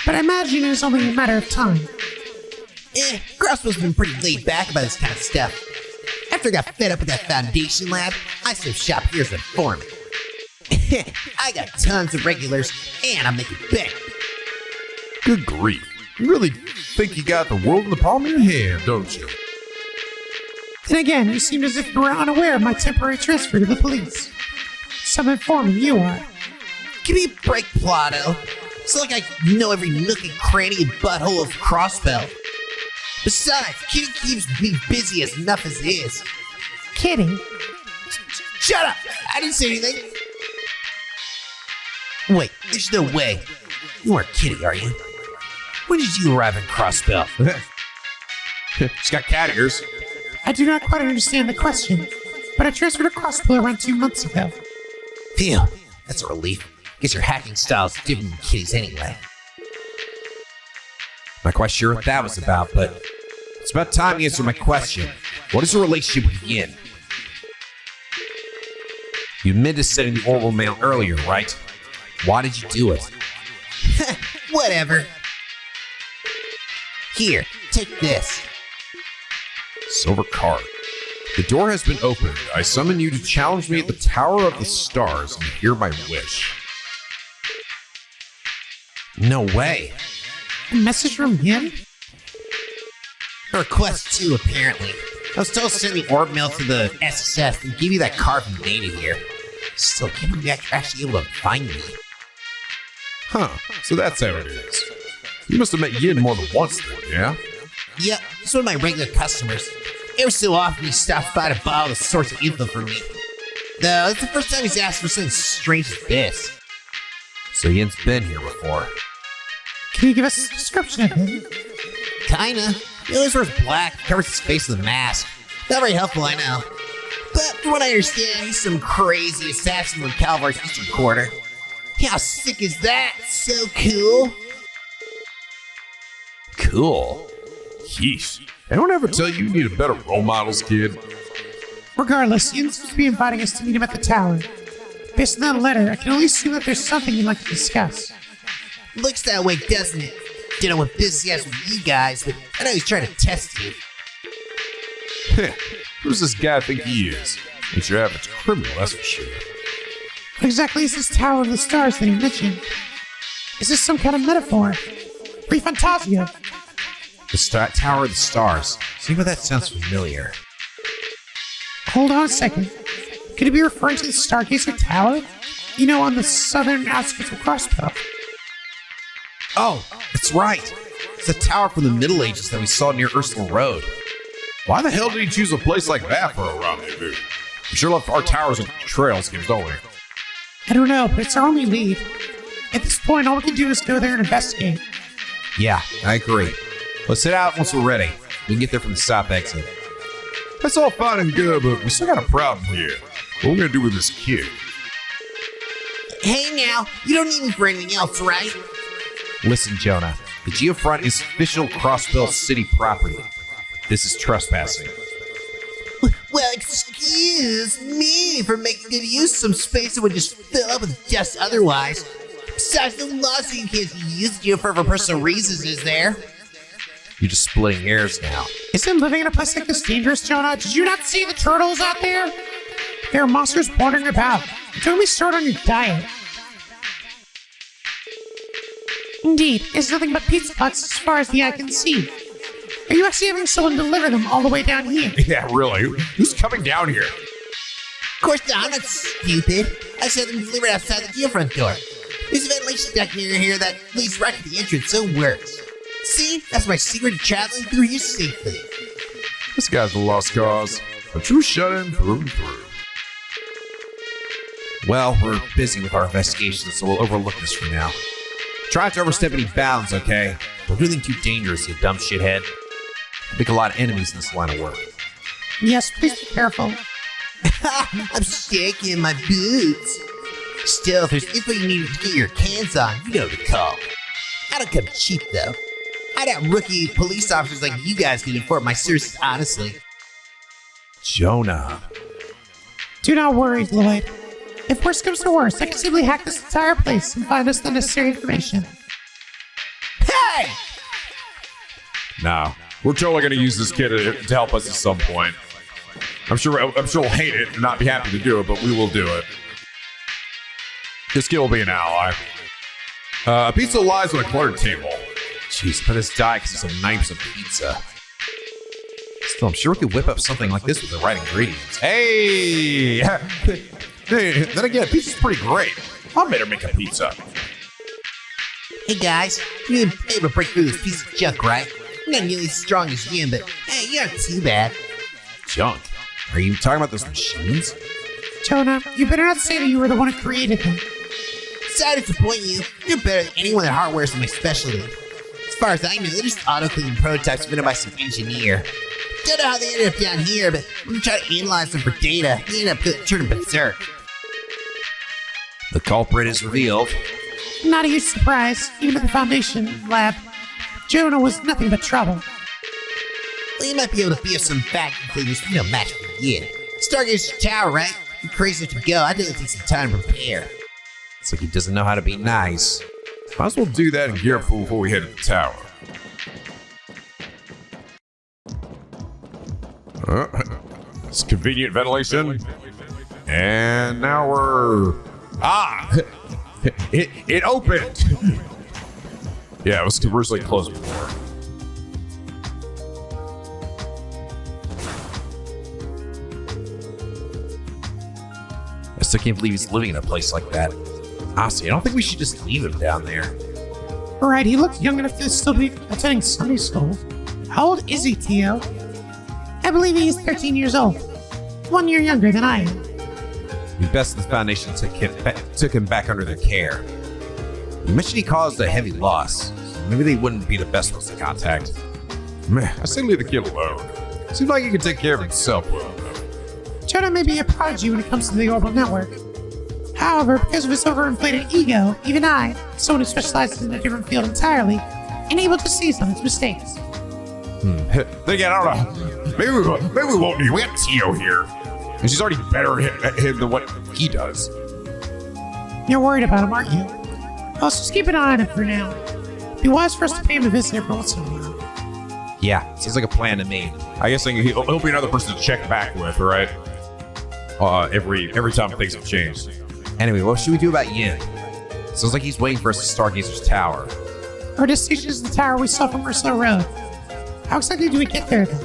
But I imagine it is only a matter of time. Crossbell's been pretty laid back about this kind of stuff. After I got fed up with that Foundation lab, I set up shop here as an informant. I got tons of regulars, and I'm making bank. Good grief. You really think you got the world in the palm of your hand, don't you? Then again, you seemed as if you were unaware of my temporary transfer to the police. Some informant you are. Give me a break, Plato. It's like I know every nook and cranny and butthole of Crossbell. Besides, Kitty keeps me busy as enough as it is. Kitty? Shut up! I didn't say anything. Wait, there's no way. You aren't Kitty, are you? When did you arrive in Crossbell? She's got cat ears. I do not quite understand the question, but I transferred to Crossbell around 2 months ago. Phew, that's a relief. Guess your hacking style's different from kitties anyway. Not quite sure what that was about, but it's about time you answer my question. What is your relationship with Yin? You admitted to sending the oral mail earlier, right? Why did you do it? Whatever. Here, take this. Silver card. The door has been opened. I summon you to challenge me at the Tower of the Stars and hear my wish. No way. A message from Yin? A request too, apparently. I was told to send the orb mail to the SSF and give you that card from data here. Still can't believe you're actually able to find me. Huh, so that's how it is. You must have met Yin more than once then, yeah? Yep, he's one of my regular customers. Every so often he stops by to borrow the source of info from me. Though, it's the first time he's asked for something strange as this. So Yin's been here before. Can you give us a description of him? Kinda. He always wears black, covers his face with a mask. Not very helpful, I know. But from what I understand, he's some crazy assassin from Calvar's eastern quarter. How sick is that? So cool. Cool. Yeesh. Anyone ever tell you need a better role models, kid? Regardless, Yin seems to be inviting us to meet him at the tower. Based on that letter, I can only assume that there's something you'd like to discuss. Looks that way, doesn't it? Didn't know what business he has with you guys, but I know he's trying to test you. Heh. Who does this guy think he is? He's your average criminal, that's for sure. What exactly is this Tower of the Stars that he mentioned? Is this some kind of metaphor? Free Fantasia? The Tower of the Stars. See if that sounds familiar. Hold on a second. Could it be referring to the Stargazer Tower? You know, on the southern outskirts of Crossbell. Oh, that's right. It's the tower from the Middle Ages that we saw near Ursula Road. Why the hell did he choose a place like that for a rendezvous? We sure love our towers and trails games, don't we? I don't know, but it's our only lead. At this point, all we can do is go there and investigate. Yeah, I agree. Let's head out once we're ready. We can get there from the south exit. That's all fine and good, but we still got a problem here. What are we gonna do with this kid? Hey now, you don't need me for anything else, right? Listen, Jonah. The Geofront is official Crossbell city property. This is trespassing. Well, excuse me for making good use of some space that would just fill up with dust otherwise. Besides, no lawsuit you can't use you for personal reasons, is there? You're just splitting hairs now. Isn't living in a place like this dangerous, Jonah? Did you not see the turtles out there? There are monsters wandering about. Don't be started on your diet. Indeed, it's nothing but pizza pots as far as the eye can see. Are you actually having someone deliver them all the way down here? Yeah, really? Who's coming down here? Of course not, I'm not stupid. I said them delivered outside the geofront door. There's a ventilation duct near here that leads right to the entrance, so it works. See? That's my secret to traveling through here safely. This guy's a lost cause. A true shut-in through and through. Well, we're busy with our investigations, so we'll overlook this for now. Try not to overstep any bounds, okay? Don't do anything too dangerous, you dumb shithead. I make a lot of enemies in this line of work. Yes, please be careful. I'm shaking in my boots. Still, if there's info you need to get your hands on, you know who to call. I don't come cheap, though. I doubt rookie police officers like you guys can afford my services, honestly. Jonah. Do not worry, Lloyd. If worst comes to worst, I can simply hack this entire place and find us the necessary information. Hey! No, we're totally gonna use this kid to help us at some point. I'm sure we'll hate it and not be happy to do it, but we will do it. This kid will be an ally. A pizza lies on a cluttered table. Jeez, but it's die because it's a nice of pizza. Still, I'm sure we could whip up something like this with the right ingredients. Hey! Hey, then again, pizza's pretty great. I made her make a pizza. Hey guys, you're able to break through this piece of junk, right? You're not nearly as strong as you, but hey, you aren't too bad. Junk? Are you talking about those machines? Jonah, you better not say that you were the one who created them. Sorry to disappoint you. You're better than anyone that hardware is my specialty. As far as I know, they're just auto-cleaning prototypes invented by some engineer. Don't know how they ended up down here, but when we try to analyze them for data, they end up turning berserk. The culprit is revealed. Not a huge surprise. Even at the Foundation lab, Jonah was nothing but trouble. Well, you might be able to be of some fact figures we don't match for you. Stargazer Tower, right? You're crazy to go. I do take some time to prepare. It's like he doesn't know how to be nice. Might as well do that and gear up before we head to the tower. It's convenient ventilation. And now we're... It opened! Yeah, it was originally closed before. I still can't believe he's living in a place like that. Honestly, I don't think we should just leave him down there. Alright, he looks young enough to still be attending Sunday school. How old is he, Tio? I believe he is 13 years old. 1 year younger than I am. The best of the Foundation took him back under their care. You mentioned he caused a heavy loss. So maybe they wouldn't be the best ones to contact. Man, I say leave the kid alone. Seems like he can take care of himself well enough. Jonah may be a prodigy when it comes to the orbital network. However, because of his overinflated ego, even I, someone who specializes in a different field entirely, am able to see some of his mistakes. Then again, I don't know. Maybe we won't need. We got Tio here. And she's already better at him than what he does. You're worried about him, aren't you? Well, let's just keep an eye on him for now. It'd be wise for us to pay him a visit every once in a while. Yeah, sounds like a plan to me. I guess he'll be another person to check back with, right? Every time things have changed. Anyway, what should we do about Yin? Sounds like he's waiting for us to Stargazer's tower. Our destination is the tower we saw from Ursula Road. How exactly do we get there, then?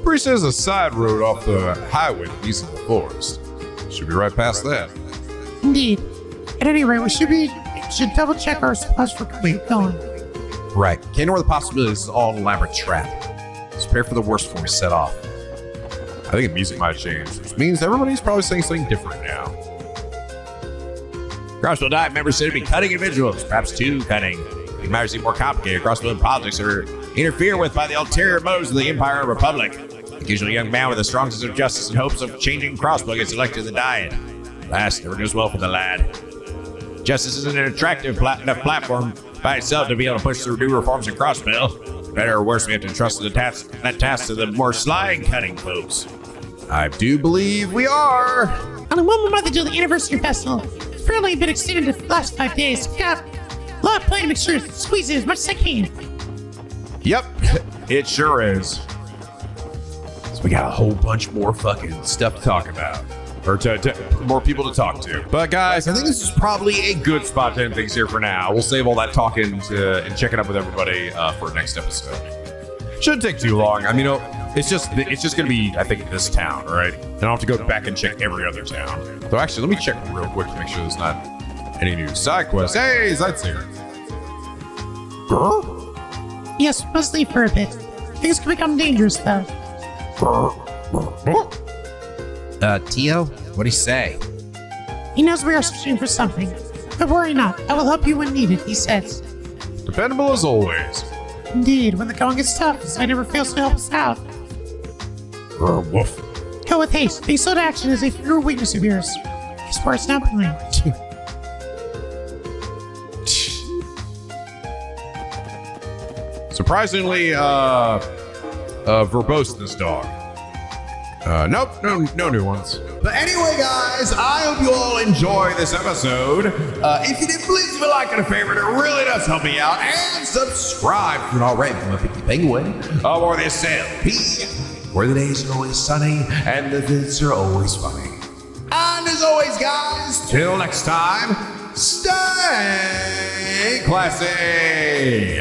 Pretty sure there's a side road off the highway that leads to the forest. Should be right past that. Indeed. At any rate, we should double check our supplies for going. Right. Can't ignore the possibility this is all an elaborate trap. Let's prepare for the worst before we set off. I think the music might change, which means everybody's probably saying something different now. Crossbell Dive members said to be cutting individuals, perhaps too cutting. The matters seem more complicated. Crossbell projects are interfered with by the ulterior motives of the Empire and Republic. Occasionally, a young man with a strong sense of justice and hopes of changing Crossbell gets elected to the Diet. Last, never goes well for the lad. Justice isn't an attractive enough platform by itself to be able to push through new reforms in Crossbell. Better or worse, we have to entrust that task to the more slide-cutting folks. I do believe we are. On the 1 month until the anniversary festival, it's apparently been extended to the last 5 days. Got a lot of play to make sure to squeeze it as much as I can. Yep, it sure is. So we got a whole bunch more fucking stuff to talk about. Or more people to talk to. But guys, I think this is probably a good spot to end things here for now. We'll save all that talking and checking up with everybody for next episode. Shouldn't take too long. I mean, it's just gonna be, I think, this town, right? And I'll have to go back and check every other town. So actually, let me check real quick to make sure there's not any new side quests. Hey, Sightseer. Yes, we must leave for a bit. Things can become dangerous, though. Tio, what'd he say? He knows we are searching for something. But worry not, I will help you when needed, he says. Dependable as always. Indeed, when the going gets tough, this guy never fails to help us out. Woof. Go with haste. Being slow to action is a true weakness of yours. His words not mine. Surprisingly, verbose, this dog. Nope, no new ones. But anyway, guys, I hope you all enjoy this episode. If you did, please leave a like and a favorite. It really does help me out. And subscribe if you're not already. I'm a Picky Penguin. Or this LP, where the days are always sunny and the visits are always funny. And as always, guys, till next time, stay classy.